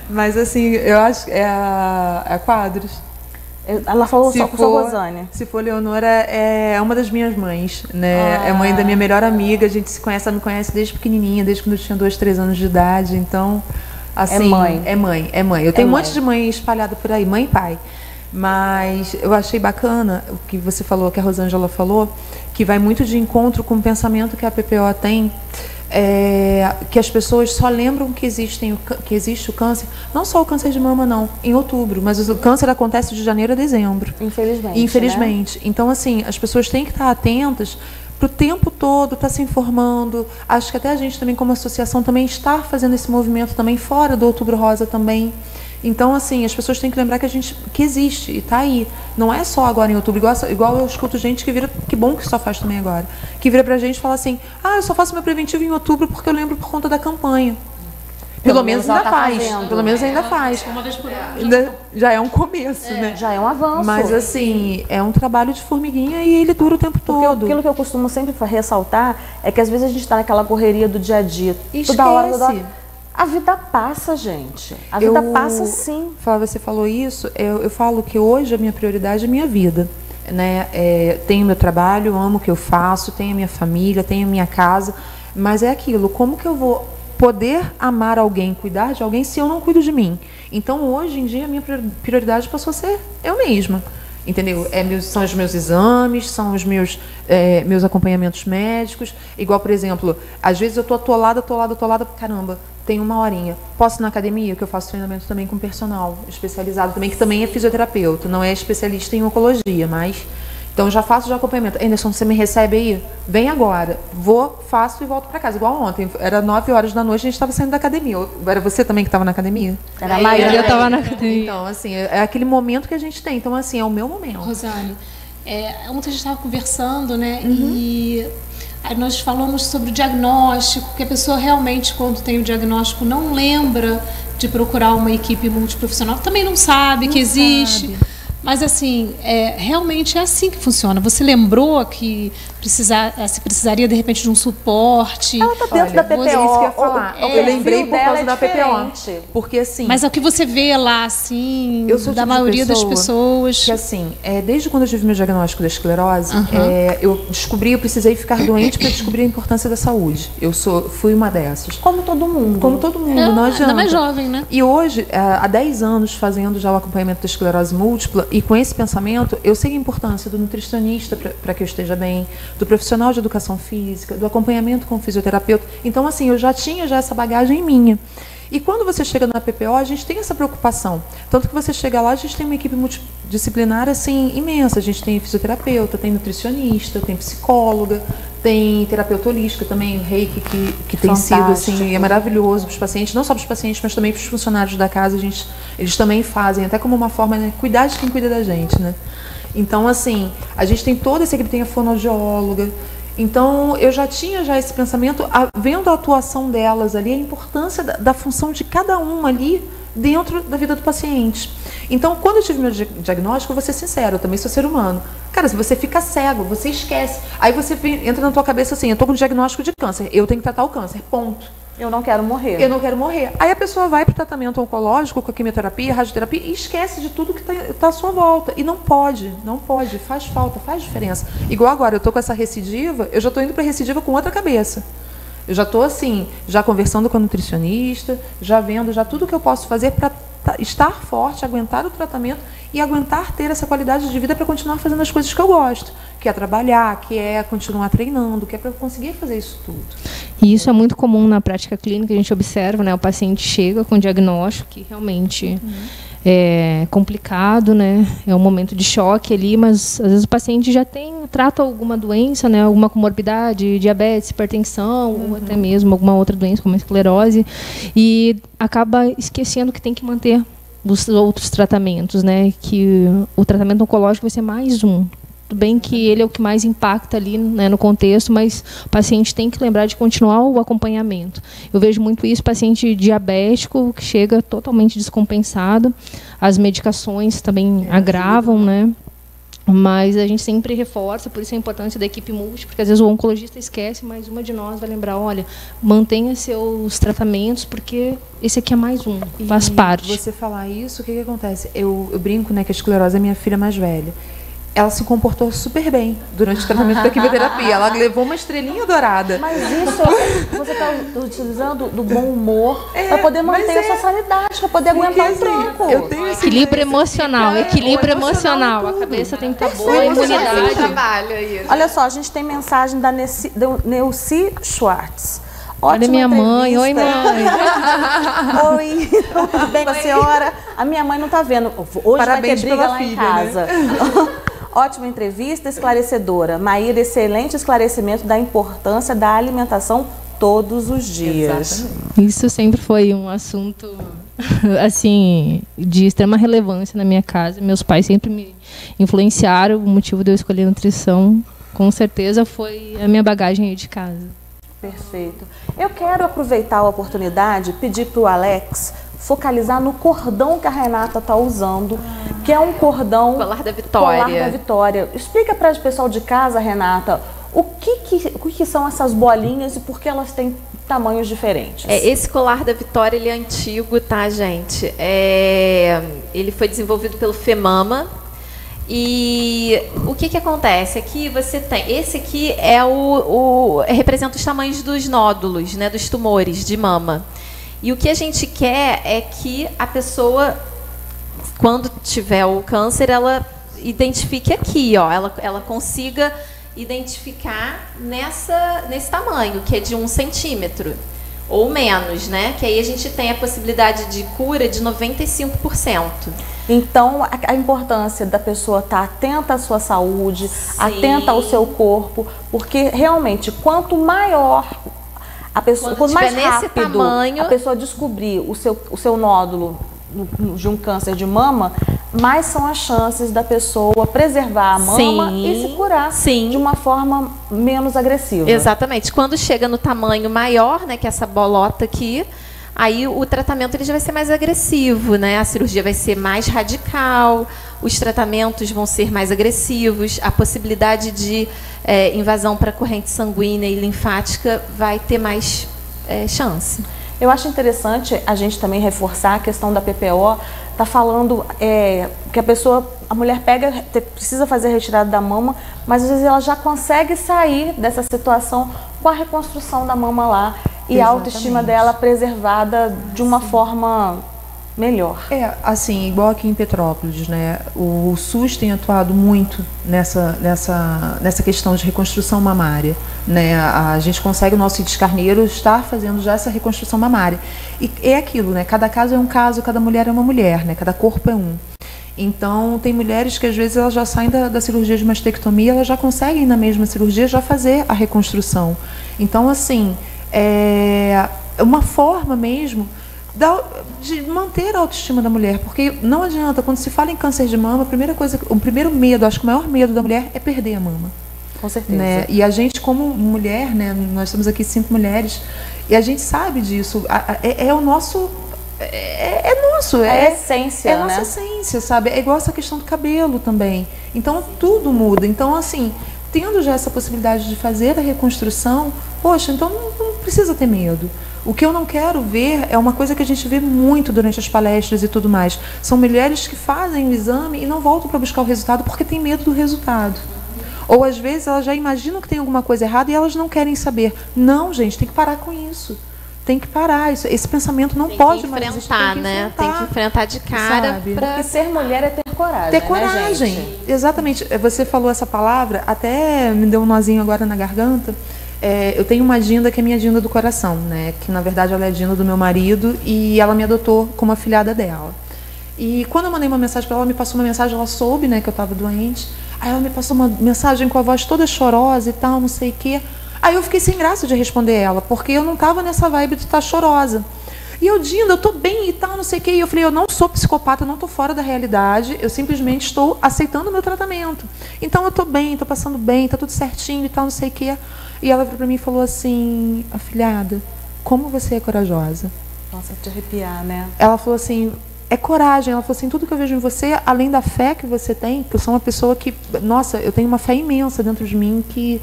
Mas assim, eu acho que é a Quadros. Ela falou só com a Rosane. Se for Leonora, é uma das minhas mães, né? É mãe da minha melhor amiga, a gente se conhece, ela me conhece desde pequenininha, desde quando eu tinha 2, 3 anos de idade, então, assim... É mãe. Eu tenho um monte de mãe espalhada por aí, mãe e pai. Mas eu achei bacana o que você falou, que a Rosângela falou, que vai muito de encontro com o pensamento que a PPO tem, que as pessoas só lembram que existe o câncer, não só o câncer de mama não, em outubro, mas o câncer acontece de janeiro a dezembro. Infelizmente. Né? Então, assim, as pessoas têm que estar atentas para o tempo todo, estar se informando. Acho que até a gente também, como associação, também está fazendo esse movimento também fora do Outubro Rosa também. Então, assim, as pessoas têm que lembrar que existe e está aí. Não é só agora em outubro, igual eu escuto gente que vira, que bom que só faz também agora, que vira pra gente e fala assim, eu só faço meu preventivo em outubro porque eu lembro por conta da campanha. Pelo menos ainda faz. Pelo menos ainda faz. Uma vez por ano. Já é um começo, né? Já é um avanço. Mas, assim, é um trabalho de formiguinha e ele dura o tempo todo. Aquilo que eu costumo sempre ressaltar é que às vezes a gente está naquela correria do dia a dia. Esquece. Toda hora. A vida passa, gente. A vida passa sim. Você falou isso, eu falo que hoje a minha prioridade é a minha vida. Né? Tenho meu trabalho, amo o que eu faço, tenho a minha família, tenho a minha casa, mas é aquilo, como que eu vou poder amar alguém, cuidar de alguém, se eu não cuido de mim? Então, hoje em dia, a minha prioridade passou a ser eu mesma. Entendeu? São os meus exames, são os meus acompanhamentos médicos. Igual, por exemplo, às vezes eu tô atolada, caramba, tem uma horinha. Posso ir na academia, que eu faço treinamento também com personal especializado também, que também é fisioterapeuta, não é especialista em oncologia, mas... Então, já faço acompanhamento. Anderson, você me recebe aí? Vem agora. Vou, faço e volto para casa. Igual ontem, era 9 horas da noite, a gente estava saindo da academia. Era você também que estava na academia? Era a Maíra. Eu estava na academia. Então, assim, é aquele momento que a gente tem. Então, assim, é o meu momento. Rosane, ontem a gente estava conversando, né? E aí nós falamos sobre o diagnóstico, que a pessoa realmente, quando tem o diagnóstico, não lembra de procurar uma equipe multiprofissional. Também não sabe que existe. Mas, assim, realmente é assim que funciona. Você lembrou que se precisaria, de repente, de um suporte? Ela está dentro da PPO. É isso que eu ia falar. Eu lembrei por causa da PPO. Porque, assim... Mas é o que você vê lá, assim, da maioria das pessoas... Que, assim, desde quando eu tive meu diagnóstico da esclerose, eu precisei ficar doente para descobrir a importância da saúde. Fui uma dessas. Como todo mundo. Não adianta. Ainda mais jovem, né? E hoje, há 10 anos, fazendo já o acompanhamento da esclerose múltipla, e com esse pensamento, eu sei a importância do nutricionista para que eu esteja bem, do profissional de educação física, do acompanhamento com o fisioterapeuta. Então, assim, eu já tinha essa bagagem minha. E quando você chega na PPO, a gente tem essa preocupação. Tanto que você chega lá, a gente tem uma equipe multidisciplinar assim, imensa. A gente tem fisioterapeuta, tem nutricionista, tem psicóloga, tem terapeuta holística também, reiki, que tem sido assim, é maravilhoso para os pacientes, não só para os pacientes, mas também para os funcionários da casa. Eles também fazem, até como uma forma de cuidar de quem cuida da gente, né? Então, assim, a gente tem toda essa equipe, tem a fonoaudióloga. Então, eu já tinha esse pensamento, vendo a atuação delas ali, a importância da função de cada uma ali dentro da vida do paciente. Então, quando eu tive meu diagnóstico, eu vou ser sincera, eu também sou ser humano. Cara, se você fica cego, você esquece. Aí você entra na tua cabeça assim, eu tô com diagnóstico de câncer, eu tenho que tratar o câncer, ponto. Eu não quero morrer. Eu não quero morrer. Aí a pessoa vai para o tratamento oncológico, com a quimioterapia, a radioterapia, e esquece de tudo que está à sua volta. E não pode. Faz falta, faz diferença. Igual agora, eu estou com essa recidiva, eu já estou indo para a recidiva com outra cabeça. Eu já estou assim, já conversando com a nutricionista, já vendo já tudo que eu posso fazer para estar forte, aguentar o tratamento e aguentar ter essa qualidade de vida para continuar fazendo as coisas que eu gosto, que é trabalhar, que é continuar treinando, que é para conseguir fazer isso tudo. E isso é muito comum na prática clínica, a gente observa, né? O paciente chega com diagnóstico que realmente é complicado, né? É um momento de choque ali, mas às vezes o paciente já trata alguma doença, né? Alguma comorbidade, diabetes, hipertensão, ou até mesmo alguma outra doença como a esclerose, e acaba esquecendo que tem que manter os outros tratamentos, né? Que o tratamento oncológico vai ser mais um. Tudo bem que ele é o que mais impacta ali, né, no contexto, mas o paciente tem que lembrar de continuar o acompanhamento. Eu vejo muito isso, paciente diabético que chega totalmente descompensado, as medicações também agravam, né? Mas a gente sempre reforça, por isso a importância da equipe multi, porque às vezes o oncologista esquece, mas uma de nós vai lembrar, olha, mantenha seus tratamentos, porque esse aqui é mais um, faz parte. Você falar isso, o que acontece? Eu brinco, né, que a esclerose é minha filha mais velha. Ela se comportou super bem durante o tratamento da quimioterapia. Ela levou uma estrelinha dourada. Mas isso você está utilizando do bom humor para poder manter a sua sanidade, para poder aguentar o tranco. Eu tenho esse equilíbrio emocional, A cabeça tem que estar boa, a imunidade. Trabalho aí. Olha só, a gente tem mensagem da Neuci Schwartz. Olha minha mãe. Oi, mãe. Oi, tudo bem com a senhora? A minha mãe não está vendo. Hoje Parabéns vai ter briga pela lá filha, em casa. Né? Ótima entrevista, esclarecedora. Maíra, excelente esclarecimento da importância da alimentação todos os dias. Exatamente. Isso sempre foi um assunto assim de extrema relevância na minha casa. Meus pais sempre me influenciaram. O motivo de eu escolher nutrição, com certeza, foi a minha bagagem aí de casa. Perfeito. Eu quero aproveitar a oportunidade e pedir para o Alex focalizar no cordão que a Renata está usando, que é um cordão... Colar da Vitória. Colar da Vitória. Explica para o pessoal de casa, Renata, o que são essas bolinhas e por que elas têm tamanhos diferentes. Esse colar da Vitória, ele é antigo, tá, gente? Ele foi desenvolvido pelo FEMAMA. E o que acontece? Aqui você tem... Esse aqui representa os tamanhos dos nódulos, né, dos tumores de mama. E o que a gente quer é que a pessoa, quando tiver o câncer, ela identifique aqui, ó, ela consiga identificar nesse tamanho, que é de 1 centímetro ou menos, né? Que aí a gente tem a possibilidade de cura de 95%. Então, a importância da pessoa estar atenta à sua saúde, atenta ao seu corpo, porque realmente, quanto maior a pessoa, quanto mais rápido tamanho, a pessoa descobrir o seu nódulo de um câncer de mama, mais são as chances da pessoa preservar a mama e se curar de uma forma menos agressiva. Exatamente. Quando chega no tamanho maior, né, que é essa bolota aqui, aí o tratamento ele já vai ser mais agressivo, né? A cirurgia vai ser mais radical, os tratamentos vão ser mais agressivos, a possibilidade de invasão para a corrente sanguínea e linfática vai ter mais chance. Eu acho interessante a gente também reforçar a questão da PPO, tá falando que a mulher precisa fazer a retirada da mama, mas às vezes ela já consegue sair dessa situação com a reconstrução da mama lá e a autoestima dela preservada de uma forma melhor. Assim, igual aqui em Petrópolis, né? O SUS tem atuado muito nessa questão de reconstrução mamária, né? A gente consegue, o nosso IDES Carneiro estar fazendo já essa reconstrução mamária. E é aquilo, né? Cada caso é um caso, cada mulher é uma mulher, né? Cada corpo é um. Então, tem mulheres que às vezes elas já saem da cirurgia de mastectomia, elas já conseguem na mesma cirurgia já fazer a reconstrução. Então, assim, é uma forma mesmo de manter a autoestima da mulher, porque não adianta, quando se fala em câncer de mama, a primeira coisa, o primeiro medo, acho que o maior medo da mulher é perder a mama. Com certeza. Né? E a gente, como mulher, né, nós estamos aqui 5 mulheres, e a gente sabe disso, é o nosso... nosso, a essência, é a nossa essência, sabe? É igual essa questão do cabelo também. Então, tudo muda. Então, assim, tendo já essa possibilidade de fazer a reconstrução, poxa, então não precisa ter medo. O que eu não quero ver é uma coisa que a gente vê muito durante as palestras e tudo mais. São mulheres que fazem o exame e não voltam para buscar o resultado porque tem medo do resultado. Ou, às vezes, elas já imaginam que tem alguma coisa errada e elas não querem saber. Não, gente, tem que parar com isso. Tem que parar, esse pensamento não pode mais existir. Tem que enfrentar de cara. Porque ser mulher é ter coragem. Ter coragem, né, gente? Exatamente. Você falou essa palavra, até me deu um nozinho agora na garganta. Eu tenho uma Dinda que é minha Dinda do coração, né? Que na verdade ela é a Dinda do meu marido e ela me adotou como afilhada dela. E quando eu mandei uma mensagem para ela, me passou uma mensagem, ela soube, né, que eu estava doente. Aí ela me passou uma mensagem com a voz toda chorosa e tal, não sei o quê. Aí eu fiquei sem graça de responder ela, porque eu não estava nessa vibe de estar chorosa. E eu, Dinda, eu estou bem e tal, não sei o quê. E eu falei, eu não sou psicopata, eu não estou fora da realidade, eu simplesmente estou aceitando o meu tratamento. Então eu estou bem, estou passando bem, está tudo certinho e tal, não sei o quê. E ela para mim falou assim, afilhada, como você é corajosa. Nossa, te arrepiar, né? Ela falou assim, é coragem. Ela falou assim, tudo que eu vejo em você, além da fé que você tem, que eu sou uma pessoa que, nossa, eu tenho uma fé imensa dentro de mim que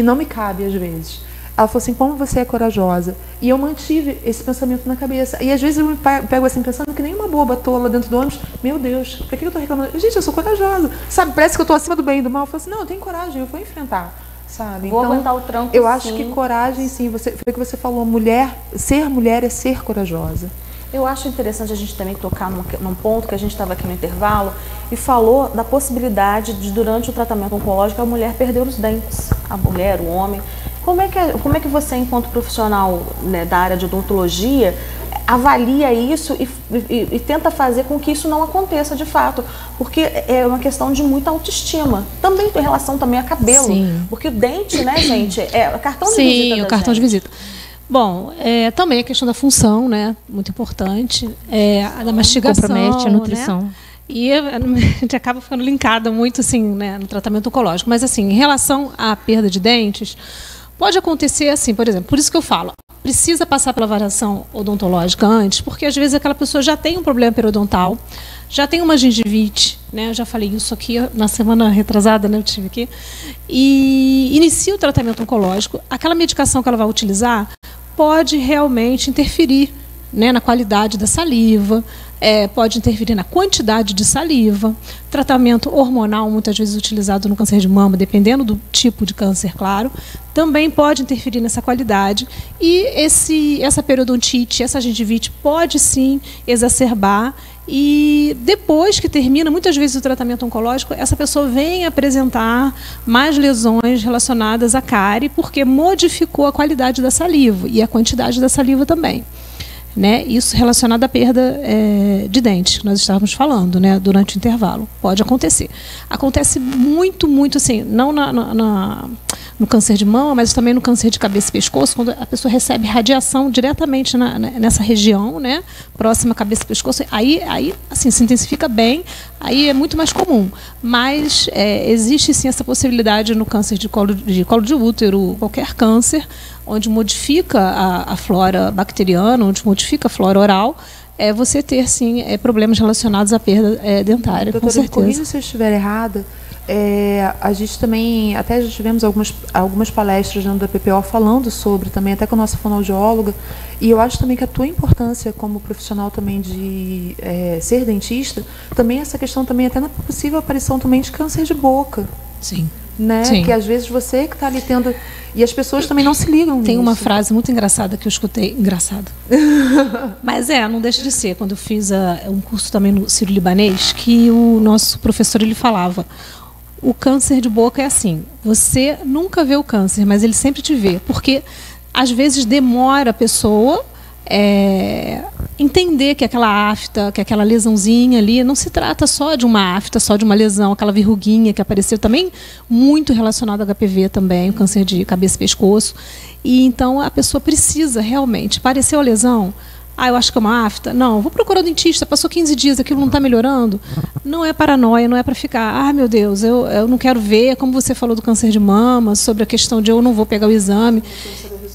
não me cabe às vezes. Ela falou assim, como você é corajosa. E eu mantive esse pensamento na cabeça. E às vezes eu me pego assim, pensando que nem uma boba tola dentro do ônibus. Meu Deus, por que eu estou reclamando? Gente, eu sou corajosa. Sabe, parece que eu estou acima do bem e do mal. Eu falo assim, não, eu tenho coragem, eu vou enfrentar. Sabe? Vou aguentar o tranco, eu acho que coragem, sim, foi o que você falou, ser mulher é ser corajosa. Eu acho interessante a gente também tocar num ponto que a gente estava aqui no intervalo e falou da possibilidade de, durante o tratamento oncológico, a mulher perder os dentes, a mulher, o homem. Como é que você, enquanto profissional, né, da área de odontologia, avalia isso e tenta fazer com que isso não aconteça de fato? Porque é uma questão de muita autoestima. Também em relação também a cabelo. Sim. Porque o dente, né, gente, é cartão de visita. Sim, o cartão de visita. Bom, também a questão da função, né, muito importante, a da mastigação, compromete a nutrição. Né? E a gente acaba ficando linkada muito assim, né, no tratamento oncológico. Mas assim, em relação à perda de dentes, pode acontecer assim, por exemplo, por isso que eu falo, precisa passar pela avaliação odontológica antes, porque às vezes aquela pessoa já tem um problema periodontal, já tem uma gengivite, né? Eu já falei isso aqui na semana retrasada, né? Eu tive aqui. E inicia o tratamento oncológico, aquela medicação que ela vai utilizar pode realmente interferir, né, na qualidade da saliva, pode interferir na quantidade de saliva. Tratamento hormonal, muitas vezes utilizado no câncer de mama, dependendo do tipo de câncer, claro, também pode interferir nessa qualidade. E essa periodontite, essa gengivite pode sim exacerbar. E depois que termina, muitas vezes, o tratamento oncológico, essa pessoa vem apresentar mais lesões relacionadas à cárie, porque modificou a qualidade da saliva e a quantidade da saliva também. Né? Isso relacionado à perda de dente, que nós estávamos falando, né, durante o intervalo. Pode acontecer. Acontece muito, muito assim, não no câncer de mama, mas também no câncer de cabeça e pescoço, quando a pessoa recebe radiação diretamente nessa região, né, próxima à cabeça e pescoço, aí assim, se intensifica bem, aí é muito mais comum. Mas existe sim essa possibilidade no câncer de colo de útero, qualquer câncer, onde modifica a flora bacteriana, onde modifica a flora oral, você ter, sim, problemas relacionados à perda dentária, doutora, com certeza. Corrija se eu estiver errada, a gente também, até já tivemos algumas palestras dentro da PPO falando sobre, também até com a nossa fonoaudióloga, e eu acho também que a tua importância como profissional também de ser dentista, também essa questão também até na possível aparição também de câncer de boca. Sim. né? Sim. Que às vezes você que está ali tendo... E as pessoas também não se ligam Tem nisso. uma frase muito engraçada que eu escutei. Engraçada. Mas não deixa de ser. Quando eu fiz um curso também no Sírio-Libanês, que o nosso professor ele falava: o câncer de boca é assim, você nunca vê o câncer, mas ele sempre te vê. Porque, às vezes, demora a pessoa entender que aquela afta, que aquela lesãozinha ali, não se trata só de uma afta, só de uma lesão, aquela verruguinha que apareceu também, muito relacionada ao HPV também, o câncer de cabeça e pescoço. E então a pessoa precisa realmente, apareceu a lesão, eu acho que é uma afta, não, vou procurar o dentista, passou 15 dias, aquilo não está melhorando. Não é paranoia, não é para ficar, meu Deus, eu não quero ver, como você falou do câncer de mama, sobre a questão de eu não vou pegar o exame.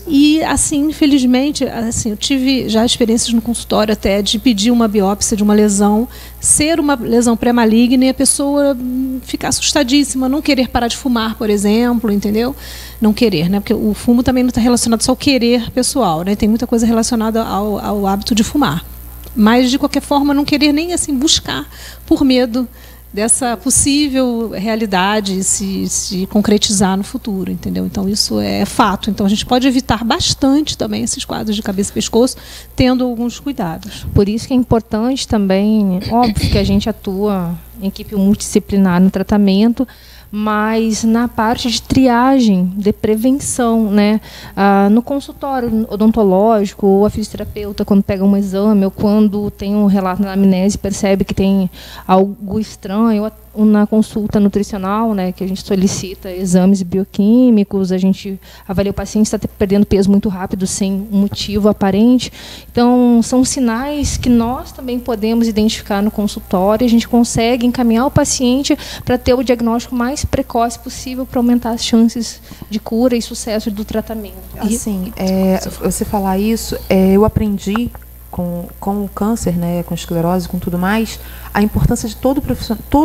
E, assim, infelizmente, assim, eu tive já experiências no consultório até de pedir uma biópsia de uma lesão, ser uma lesão pré-maligna e a pessoa ficar assustadíssima, não querer parar de fumar, por exemplo, entendeu? Não querer, né? Porque o fumo também não está relacionado só ao querer pessoal, né? Tem muita coisa relacionada ao hábito de fumar. Mas, de qualquer forma, não querer nem assim buscar por medo dessa possível realidade se concretizar no futuro, entendeu? Então, isso é fato. Então, a gente pode evitar bastante também esses quadros de cabeça e pescoço, tendo alguns cuidados. Por isso que é importante também, óbvio que a gente atua em equipe multidisciplinar no tratamento, mas na parte de triagem, de prevenção, né? No consultório odontológico, ou a fisioterapeuta, quando pega um exame, ou quando tem um relato na anamnese, percebe que tem algo estranho, ou na consulta nutricional, né, que a gente solicita exames bioquímicos, a gente avalia o paciente está perdendo peso muito rápido, sem um motivo aparente. Então, são sinais que nós também podemos identificar no consultório, a gente consegue encaminhar o paciente para ter o diagnóstico mais precoce possível para aumentar as chances de cura e sucesso do tratamento. Assim, você falar isso, eu aprendi com o câncer, né, com esclerose, com tudo mais, a importância de todo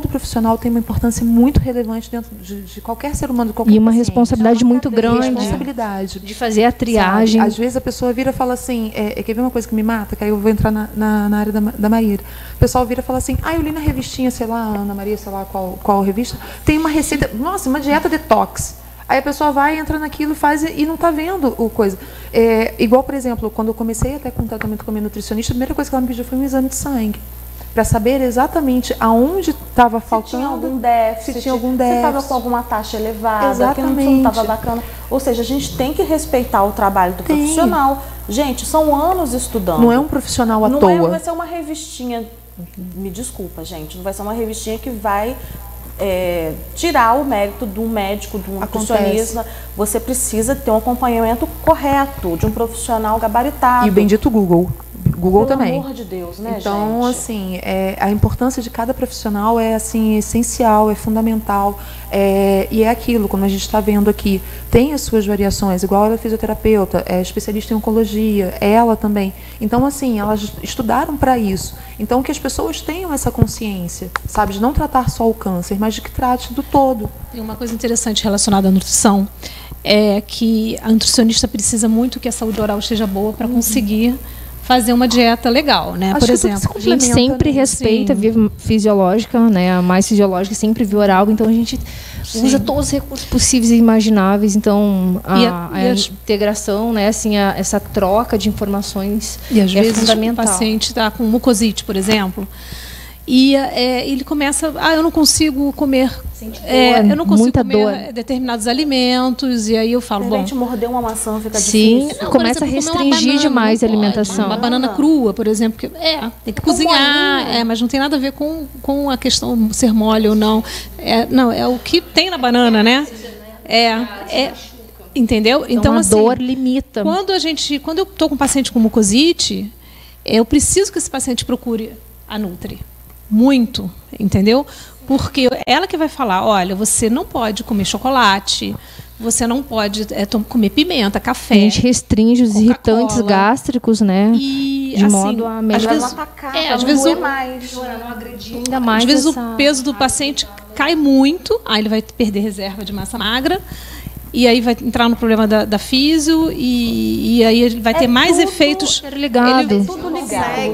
profissional tem uma importância muito relevante dentro de qualquer ser humano, de qualquer e uma paciente. responsabilidade muito grande responsabilidade de fazer a triagem. Sabe? Às vezes a pessoa vira e fala assim, quer ver uma coisa que me mata? Que aí eu vou entrar na área da Maíra. O pessoal vira e fala assim, eu li na revistinha, sei lá, Ana Maria, sei lá qual revista, tem uma receita, nossa, uma dieta detox. Aí a pessoa vai, entra naquilo, faz e não está vendo o coisa. Igual, por exemplo, quando eu comecei até com o tratamento com a minha nutricionista, a primeira coisa que ela me pediu foi um exame de sangue. Para saber exatamente aonde estava faltando. Se tinha algum déficit. Se estava com alguma taxa elevada. Exatamente. Que não estava bacana. Ou seja, a gente tem que respeitar o trabalho do profissional. Gente, são anos estudando. Não é um profissional à toa. Não vai ser uma revistinha, me desculpa, gente, não vai ser uma revistinha que vai tirar o mérito de um médico, de um nutricionista. Você precisa ter um acompanhamento correto, de um profissional gabaritado. E o bendito Google. Google Pelo também. Pelo amor de Deus, né, então, gente? assim, a importância de cada profissional é assim, essencial, é fundamental. E é aquilo, como a gente está vendo aqui, tem as suas variações, igual ela é fisioterapeuta, é especialista em oncologia, ela também. Então, assim, elas estudaram para isso. Então, que as pessoas tenham essa consciência, sabe, de não tratar só o câncer, mas de que trate do todo. Tem uma coisa interessante relacionada à nutrição, é que a nutricionista precisa muito que a saúde oral esteja boa para conseguir fazer uma dieta legal, né? Por exemplo, a gente sempre respeita a via fisiológica, né? A mais fisiológica, sempre via oral, então a gente usa todos os recursos possíveis e imagináveis. Então, a integração, né? Assim, essa troca de informações e às vezes fundamental. O paciente está com mucosite, por exemplo, e ele começa, eu não consigo comer, eu não consigo comer determinados alimentos, e aí eu falo, de repente, morder uma maçã fica difícil. Não, começa exemplo, a restringir demais a alimentação. Uma banana crua, por exemplo, que tem que cozinhar, mas não tem nada a ver com a questão de ser mole ou não. Não, é o que tem na banana, né? Entendeu? Então, a dor limita. Quando eu estou com um paciente com mucosite, eu preciso que esse paciente procure a Nutri. Muito, entendeu? Porque ela que vai falar, olha, você não pode comer chocolate, você não pode comer pimenta, café. A gente restringe os irritantes gástricos, né? E, de assim, modo a melhorar. Às vezes não agredir ainda mais. Às vezes o peso do paciente cai muito, aí ele vai perder reserva de massa magra. e aí vai entrar no problema da físio, e aí ele vai ter mais efeitos. Ligado.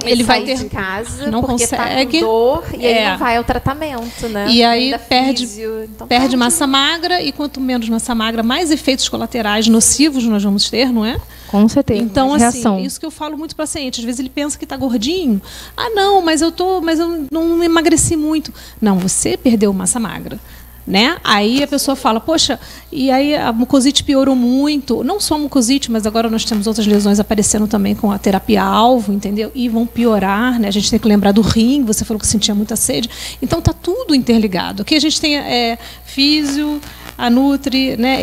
Ele vai ter de casa, não porque consegue, tá com dor, e aí não vai ao tratamento, né? E aí perde físio, então massa magra, e quanto menos massa magra, mais efeitos colaterais nocivos nós vamos ter, não é? Com certeza. Então, reação. assim, isso que eu falo muito para o paciente. Às vezes ele pensa que está gordinho. Ah, não, mas eu não emagreci muito. Não, você perdeu massa magra. Né? Aí a pessoa fala, poxa, e aí a mucosite piorou muito. Não só a mucosite, mas agora nós temos outras lesões aparecendo também com a terapia-alvo, entendeu? E vão piorar, né? A gente tem que lembrar do rim, você falou que sentia muita sede. Então, está tudo interligado. Aqui a gente tem físio, a Nutri, né?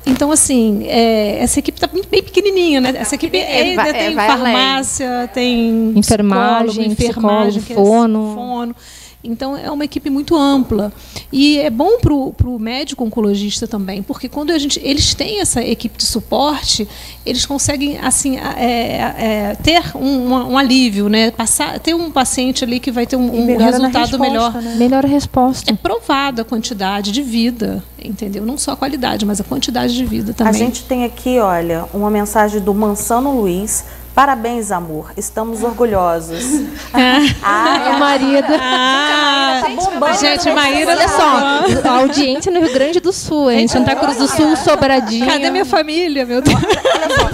Então, assim, essa equipe está bem pequenininha, né? Essa equipe tem farmácia, tem enfermagem, fono. Então, é uma equipe muito ampla. E é bom para o médico oncologista também, porque quando eles têm essa equipe de suporte, eles conseguem assim, ter um alívio, né? Ter um paciente ali que vai ter um resultado melhor. Né? Melhor resposta. É provada a quantidade de vida, entendeu? Não só a qualidade, mas a quantidade de vida também. A gente tem aqui, olha, uma mensagem do Mansano Luiz. Parabéns, amor. Estamos orgulhosos. O marido. Tá bombando. Gente, Maíra, olha só, a audiência no Rio Grande do Sul, em Santa Cruz do Sul, Sobradinho. Cadê minha família, meu Deus? Olha só.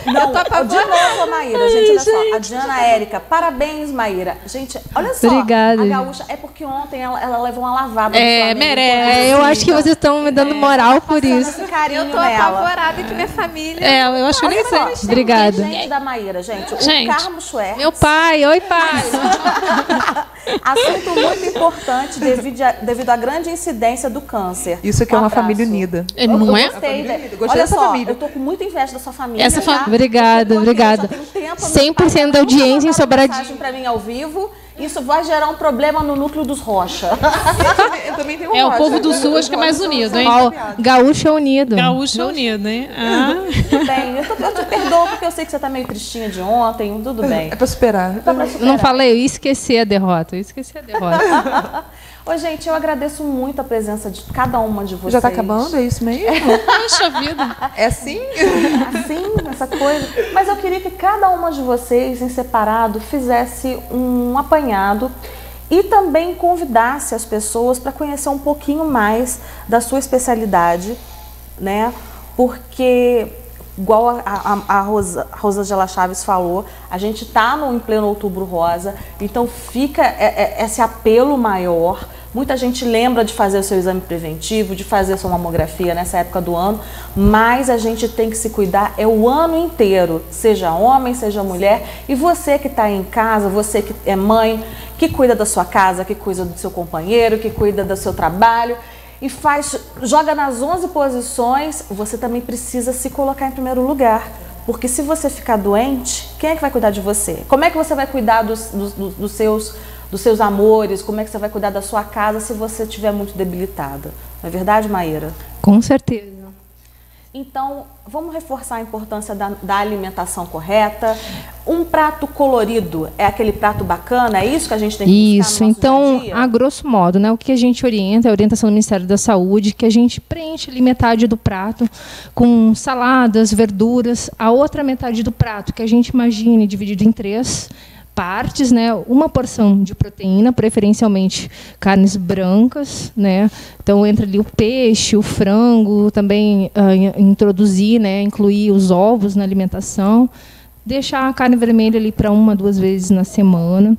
Não, de novo, Maíra, gente, olha só. A Diana Érica, parabéns, Maíra. Gente, olha só. Obrigada. A gaúcha, é porque ontem ela levou uma lavada. Merece. Eu acho que vocês estão me dando moral por isso. Esse carinho eu tô nela. apavorada que minha família. Eu acho que eu nem sei. Obrigada. Gente da Maíra, gente. O Carmo Schwertz. Meu pai, oi pai. Assunto muito importante devido à grande incidência do câncer. Isso aqui é uma família unida. Não é? Gostei dessa família. Eu tô com muita inveja da sua família. Obrigada. 100% da audiência em Sobradinho. Mensagem para mim ao vivo. Isso vai gerar um problema no núcleo dos Rocha. Eu também tenho o povo do Sul acho que é mais unido, hein? Gaúcho é unido. Gaúcho é unido, hein? Tudo bem, eu te perdoo porque eu sei que você tá meio tristinha de ontem, tudo bem. É para superar. Não falei, eu esqueci a derrota. Ô, gente, eu agradeço muito a presença de cada uma de vocês. Já tá acabando? É isso mesmo? Poxa vida. É assim? Assim, essa coisa. Mas eu queria que cada uma de vocês, em separado, fizesse um apanhado e também convidasse as pessoas para conhecer um pouquinho mais da sua especialidade, né? Porque, igual a Rosângela Chaves falou, a gente está em pleno Outubro Rosa, então fica esse apelo maior. Muita gente lembra de fazer o seu exame preventivo, de fazer a sua mamografia nessa época do ano, mas a gente tem que se cuidar o ano inteiro, seja homem, seja mulher. E você que está em casa, você que é mãe, que cuida da sua casa, que cuida do seu companheiro, que cuida do seu trabalho e joga nas 11 posições, você também precisa se colocar em primeiro lugar. Porque se você ficar doente, quem é que vai cuidar de você? Como é que você vai cuidar dos seus amores? Como é que você vai cuidar da sua casa se você estiver muito debilitada? Não é verdade, Maíra? Com certeza. Então, vamos reforçar a importância da alimentação correta. Um prato colorido é aquele prato bacana? É isso que a gente tem que buscar no nosso então, dia a dia? a grosso modo, né, o que a gente orienta, a orientação do Ministério da Saúde, que a gente preenche ali metade do prato com saladas, verduras, a outra metade do prato, que a gente imagine dividido em 3 partes, né? Uma porção de proteína, preferencialmente carnes brancas, né? Então entra ali o peixe, o frango, também introduzir, né? Incluir os ovos na alimentação, deixar a carne vermelha ali para 1 a 2 vezes na semana.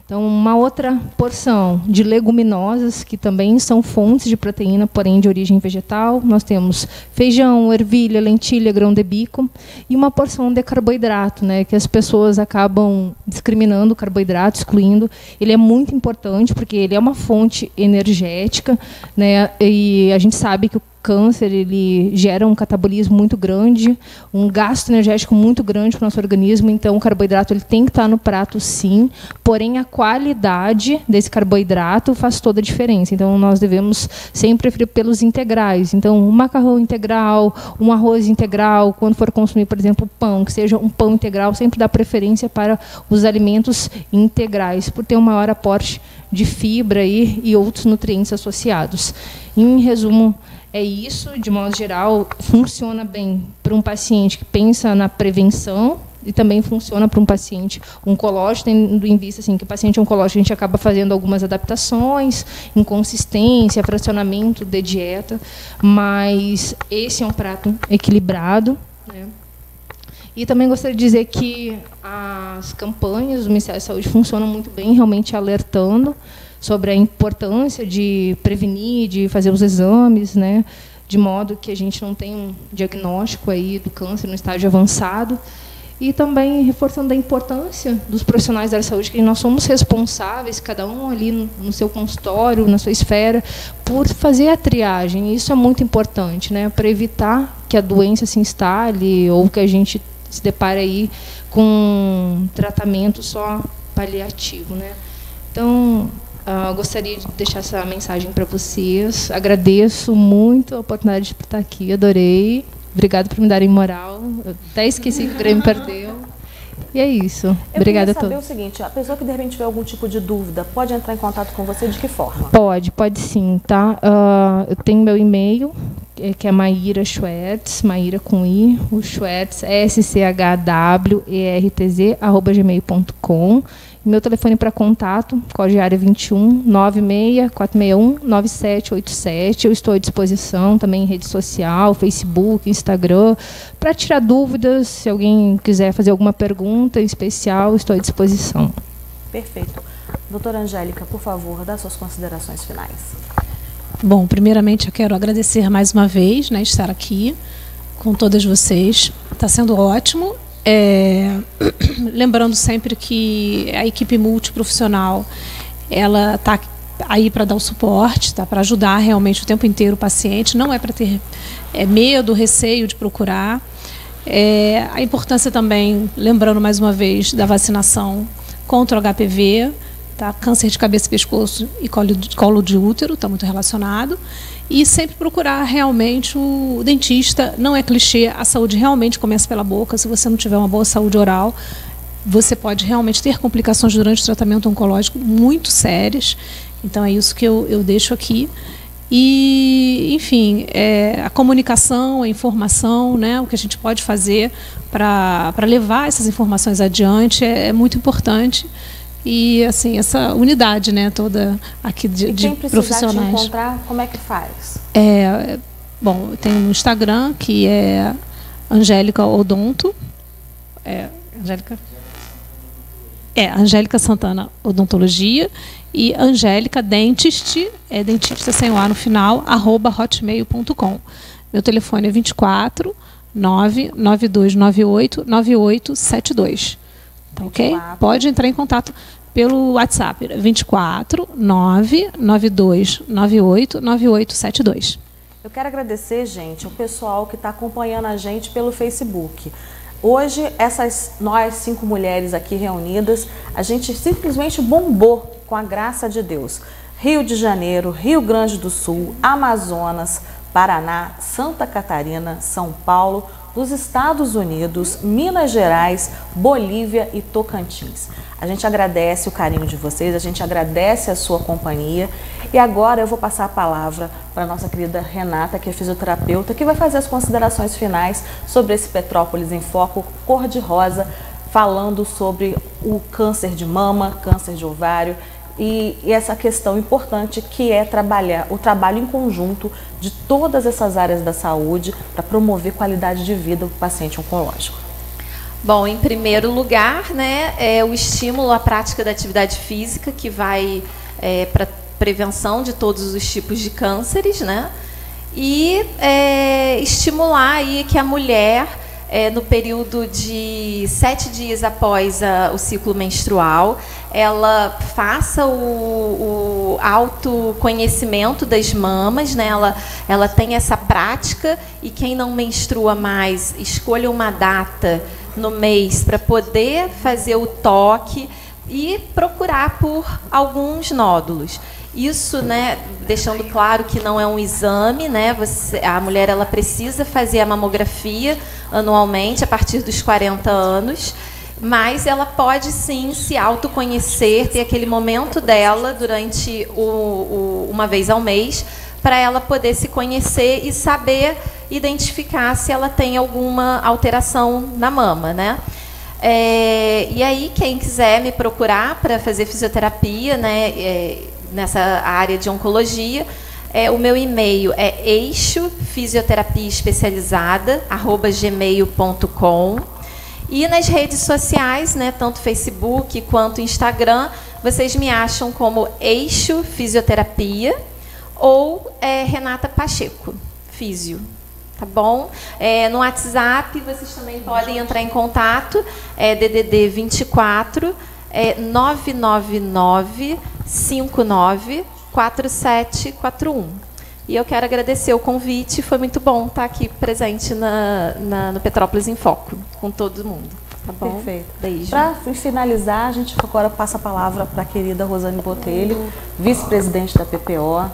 Então, uma outra porção de leguminosas, que também são fontes de proteína, porém de origem vegetal. Nós temos feijão, ervilha, lentilha, grão de bico. E uma porção de carboidrato, né, que as pessoas acabam discriminando o carboidrato, excluindo. Ele é muito importante, porque ele é uma fonte energética, né, e a gente sabe que o câncer ele gera um catabolismo muito grande, um gasto energético muito grande para o nosso organismo, então o carboidrato ele tem que estar no prato sim, porém a qualidade desse carboidrato faz toda a diferença, então nós devemos sempre preferir pelos integrais, então um macarrão integral, um arroz integral, quando for consumir, por exemplo, pão, que seja um pão integral, sempre dá preferência para os alimentos integrais, por ter um maior aporte de fibra e outros nutrientes associados. Em resumo, É isso, de modo geral, funciona bem para um paciente que pensa na prevenção e também funciona para um paciente oncológico, tendo em vista assim, que o paciente oncológico a gente acaba fazendo algumas adaptações, inconsistência, fracionamento de dieta, mas esse é um prato equilibrado, né? E também gostaria de dizer que as campanhas do Ministério da Saúde funcionam muito bem, realmente alertando sobre a importância de prevenir, de fazer os exames, né, de modo que a gente não tenha um diagnóstico aí do câncer no estágio avançado. E também reforçando a importância dos profissionais da área de saúde, que nós somos responsáveis, cada um ali no seu consultório, na sua esfera, por fazer a triagem. Isso é muito importante, né, para evitar que a doença se instale ou que a gente se depare aí com um tratamento só paliativo, né. Então, gostaria de deixar essa mensagem para vocês. Agradeço muito a oportunidade de estar aqui, adorei. Obrigada por me darem moral. Eu até esqueci que o Grêmio perdeu. E é isso. Obrigada a todos. Eu queria saber o seguinte, a pessoa que de repente tiver algum tipo de dúvida, pode entrar em contato com você de que forma? Pode sim, tá? Eu tenho meu e-mail, que é Maíra Schwertz, Maíra com I, o Schwertz, schwertz@gmail.com. Meu telefone para contato, código área 21 96 461 9787. Eu estou à disposição também em rede social, Facebook, Instagram, para tirar dúvidas. Se alguém quiser fazer alguma pergunta em especial, estou à disposição. Perfeito. Doutora Angélica, por favor, dá suas considerações finais. Bom, primeiramente eu quero agradecer mais uma vez, né, estar aqui com todas vocês. Está sendo ótimo. Lembrando sempre que a equipe multiprofissional ela está aí para dar o suporte, tá, para ajudar realmente o tempo inteiro o paciente. Não é para ter medo, receio de procurar. A importância também, lembrando mais uma vez, da vacinação contra o HPV, tá? Câncer de cabeça, pescoço e colo de útero, está muito relacionado. E sempre procurar realmente o dentista. Não é clichê, a saúde realmente começa pela boca. Se você não tiver uma boa saúde oral, você pode realmente ter complicações durante o tratamento oncológico muito sérias. Então é isso que eu deixo aqui. E, enfim, a comunicação, a informação, né, o que a gente pode fazer para levar essas informações adiante é muito importante. E assim, essa unidade, né, toda aqui de profissionais. Te encontrar, como é que faz? Bom, eu tenho um Instagram que é Angélica Odonto. Angélica Santana Odontologia. E Angélica Dentist, dentista sem o A no final, @hotmail.com. Meu telefone é 24 99298 9872. Tá, ok? Pode entrar em contato pelo WhatsApp, 24 99298 9872. Eu quero agradecer, gente, o pessoal que está acompanhando a gente pelo Facebook. Hoje, nós 5 mulheres aqui reunidas, a gente simplesmente bombou com a graça de Deus. Rio de Janeiro, Rio Grande do Sul, Amazonas, Paraná, Santa Catarina, São Paulo, dos Estados Unidos, Minas Gerais, Bolívia e Tocantins. A gente agradece o carinho de vocês, a gente agradece a sua companhia. E agora eu vou passar a palavra para a nossa querida Renata, que é fisioterapeuta, que vai fazer as considerações finais sobre esse Petrópolis em Foco cor-de-rosa, falando sobre o câncer de mama, câncer de ovário e essa questão importante que é o trabalho em conjunto de todas essas áreas da saúde para promover qualidade de vida do paciente oncológico. Bom, em primeiro lugar, né, é o estímulo à prática da atividade física, que vai para prevenção de todos os tipos de cânceres, né, e estimular aí que a mulher, no período de 7 dias após o ciclo menstrual, ela faça o autoconhecimento das mamas, né? Ela tem essa prática, e quem não menstrua mais, escolha uma data no mês para poder fazer o toque e procurar por alguns nódulos. Isso, né, deixando claro que não é um exame, né? A mulher ela precisa fazer a mamografia anualmente a partir dos 40 anos, mas ela pode sim se autoconhecer, ter aquele momento dela durante uma vez ao mês, para ela poder se conhecer e saber identificar se ela tem alguma alteração na mama, né? E aí, quem quiser me procurar para fazer fisioterapia, né, nessa área de oncologia, o meu e-mail é eixofisioterapiaespecializada@gmail.com. E nas redes sociais, né, tanto Facebook quanto Instagram, vocês me acham como Eixo Fisioterapia ou Renata Pacheco, Físio. Tá bom? No WhatsApp, vocês também podem entrar em contato, DDD 24 999 59 4741. E eu quero agradecer o convite, foi muito bom estar aqui presente no Petrópolis em Foco, com todo mundo. Tá bom? Perfeito. Beijo. Para finalizar, a gente agora passa a palavra para a querida Rosane Botelho, vice-presidente da PPO,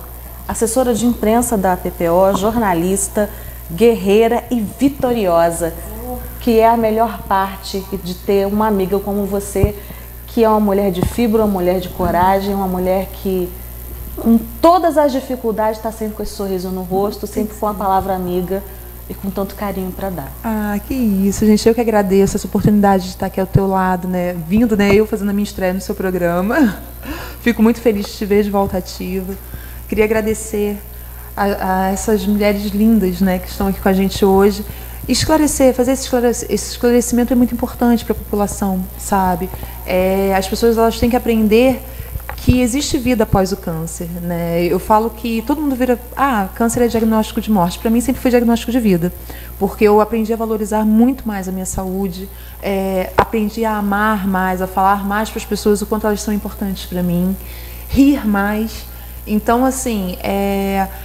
assessora de imprensa da PPO, jornalista, guerreira e vitoriosa, que é a melhor parte de ter uma amiga como você, que é uma mulher de fibra, uma mulher de coragem, uma mulher que, com todas as dificuldades, está sempre com esse sorriso no rosto, sempre com uma palavra amiga e com tanto carinho para dar. Ah, que isso, gente. Eu que agradeço essa oportunidade de estar aqui ao teu lado, né? Vindo, né? Eu fazendo a minha estreia no seu programa. Fico muito feliz de te ver de volta ativa. Queria agradecer a essas mulheres lindas, né, que estão aqui com a gente hoje. Esclarecer, fazer esse esclarecimento é muito importante para a população, sabe? As pessoas, elas têm que aprender que existe vida após o câncer, né? Eu falo que todo mundo vira, câncer é diagnóstico de morte. Para mim sempre foi diagnóstico de vida, porque eu aprendi a valorizar muito mais a minha saúde, aprendi a amar mais, a falar mais para as pessoas o quanto elas são importantes para mim, rir mais. Então, assim,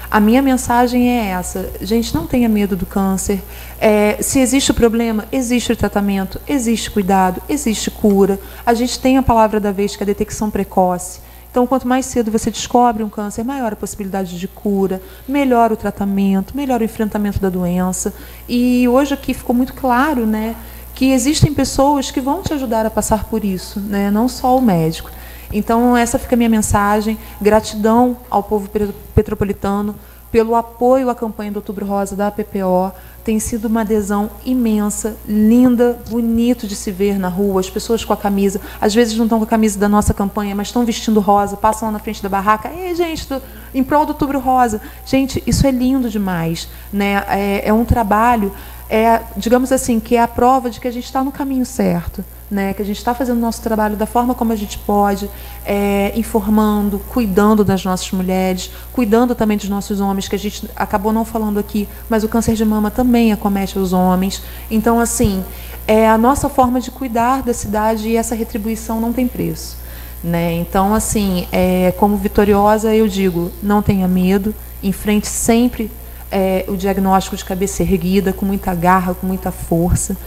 a minha mensagem é essa. Gente, não tenha medo do câncer. Se existe o problema, existe o tratamento, existe cuidado, existe cura. A gente tem a palavra da vez, que é a detecção precoce. Então, quanto mais cedo você descobre um câncer, maior a possibilidade de cura, melhor o tratamento, melhor o enfrentamento da doença. E hoje aqui ficou muito claro, né, que existem pessoas que vão te ajudar a passar por isso, né, não só o médico. Então, essa fica a minha mensagem. Gratidão ao povo petropolitano pelo apoio à campanha do Outubro Rosa da PPO. Tem sido uma adesão imensa, linda, bonito de se ver na rua, as pessoas com a camisa. Às vezes não estão com a camisa da nossa campanha, mas estão vestindo rosa, passam lá na frente da barraca. Ei, gente, em prol do Outubro Rosa. Gente, isso é lindo demais, né? É um trabalho, digamos assim, que é a prova de que a gente está no caminho certo. Né, que a gente está fazendo o nosso trabalho da forma como a gente pode, informando, cuidando das nossas mulheres, cuidando também dos nossos homens, que a gente acabou não falando aqui, mas o câncer de mama também acomete os homens. Então, assim, a nossa forma de cuidar da cidade, e essa retribuição não tem preço. Né? Então, assim, como vitoriosa, eu digo, não tenha medo, enfrente sempre o diagnóstico de cabeça erguida, com muita garra, com muita força.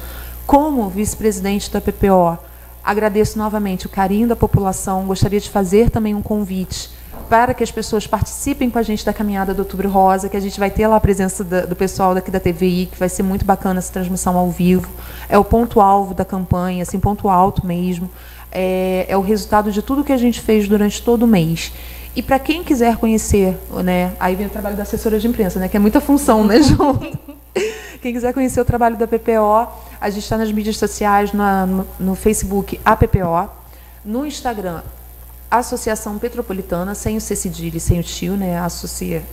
Como vice-presidente da PPO, agradeço novamente o carinho da população. Gostaria de fazer também um convite para que as pessoas participem com a gente da caminhada do Outubro Rosa, que a gente vai ter lá a presença do pessoal daqui da TVI, que vai ser muito bacana essa transmissão ao vivo. É o ponto-alvo da campanha, assim, ponto alto mesmo. É o resultado de tudo que a gente fez durante todo o mês. E para quem quiser conhecer, né, aí vem o trabalho da assessora de imprensa, né, que é muita função, né, junto. Quem quiser conhecer o trabalho da PPO, a gente está nas mídias sociais, no Facebook, a PPO, no Instagram, Associação Petropolitana, sem o C cedilha e sem o tio, né,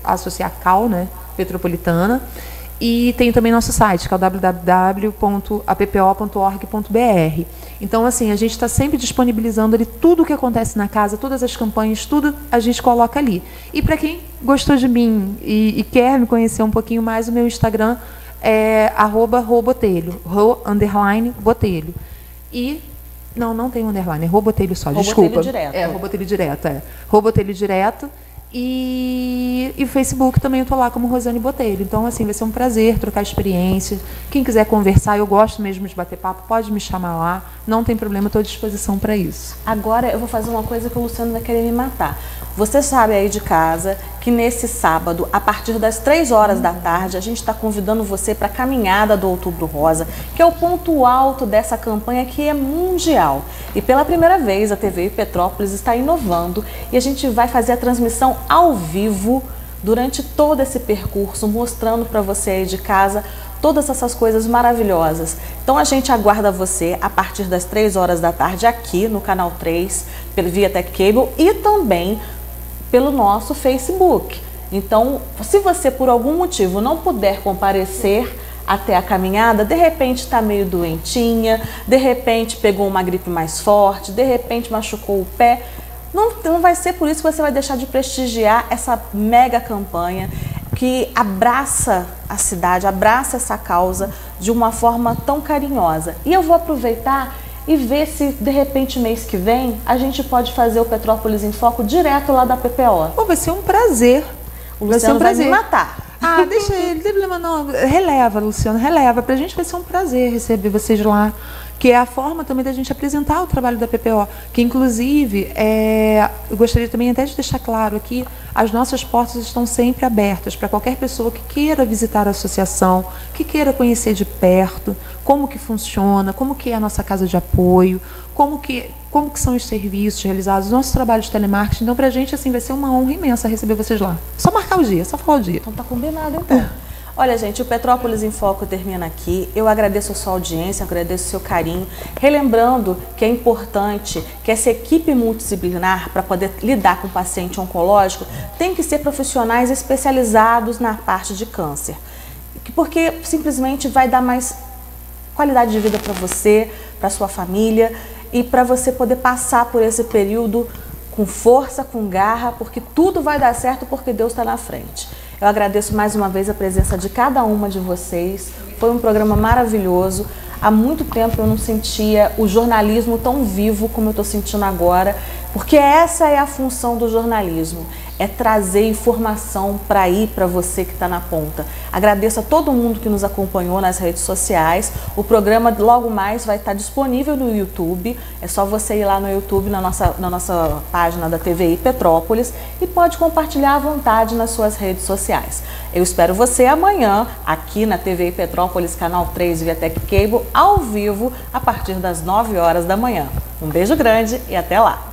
Associacal, né, Petropolitana. E tem também nosso site, que é o www.appo.org.br. Então, assim, a gente está sempre disponibilizando ali tudo o que acontece na casa, todas as campanhas, tudo a gente coloca ali. E para quem gostou de mim e quer me conhecer um pouquinho mais, o meu Instagram é @robotelho, _botelho. E não tem underline, é Robotelho só, desculpa. Robotelho direto. Robotelho direto, Robotelho direto. E o Facebook também eu estou lá como Rosane Botelho. Então, assim, vai ser um prazer trocar experiência. Quem quiser conversar, eu gosto mesmo de bater papo, pode me chamar lá. Não tem problema, estou à disposição para isso. Agora eu vou fazer uma coisa que o Luciano vai querer me matar. Você sabe aí de casa que nesse sábado, a partir das 3 horas da tarde, a gente está convidando você para a caminhada do Outubro Rosa, que é o ponto alto dessa campanha que é mundial. E pela primeira vez a TVI Petrópolis está inovando e a gente vai fazer a transmissão ao vivo durante todo esse percurso, mostrando para você aí de casa todas essas coisas maravilhosas. Então a gente aguarda você a partir das 3 horas da tarde aqui no canal 3, pelo Viatec Cable e também pelo nosso Facebook. Então, se você por algum motivo não puder comparecer até a caminhada, de repente está meio doentinha, de repente pegou uma gripe mais forte, de repente machucou o pé, não vai ser por isso que você vai deixar de prestigiar essa mega campanha que abraça a cidade, abraça essa causa de uma forma tão carinhosa. E eu vou aproveitar e ver se, de repente, mês que vem, a gente pode fazer o Petrópolis em Foco direto lá da PPO. Pô, vai ser um prazer. O Luciano vai me matar. Ah, deixa ele, não tem problema não. Releva, Luciano, releva. Pra gente vai ser um prazer receber vocês lá. Que é a forma também da gente apresentar o trabalho da PPO. Que, inclusive, eu gostaria também até de deixar claro aqui, as nossas portas estão sempre abertas para qualquer pessoa que queira visitar a associação, que queira conhecer de perto como que funciona, como que é a nossa casa de apoio, como que são os serviços realizados, o nosso trabalho de telemarketing. Então, para a gente, assim, vai ser uma honra imensa receber vocês lá. Só marcar o dia, só falar o dia. Então, tá combinado, então. Olha, gente, o Petrópolis em Foco termina aqui. Eu agradeço a sua audiência, agradeço o seu carinho. Relembrando que é importante que essa equipe multidisciplinar, para poder lidar com o paciente oncológico, tem que ser profissionais especializados na parte de câncer. Porque simplesmente vai dar mais qualidade de vida para você, para sua família e para você poder passar por esse período com força, com garra, porque tudo vai dar certo porque Deus está na frente. Eu agradeço mais uma vez a presença de cada uma de vocês. Foi um programa maravilhoso. Há muito tempo eu não sentia o jornalismo tão vivo como eu estou sentindo agora, porque essa é a função do jornalismo, é trazer informação para ir para você que está na ponta. Agradeço a todo mundo que nos acompanhou nas redes sociais. O programa logo mais vai estar disponível no YouTube. É só você ir lá no YouTube, na nossa página da TVI Petrópolis, e pode compartilhar à vontade nas suas redes sociais. Eu espero você amanhã aqui na TVI Petrópolis, canal 3 Viatec Cable, ao vivo, a partir das 9 horas da manhã. Um beijo grande e até lá!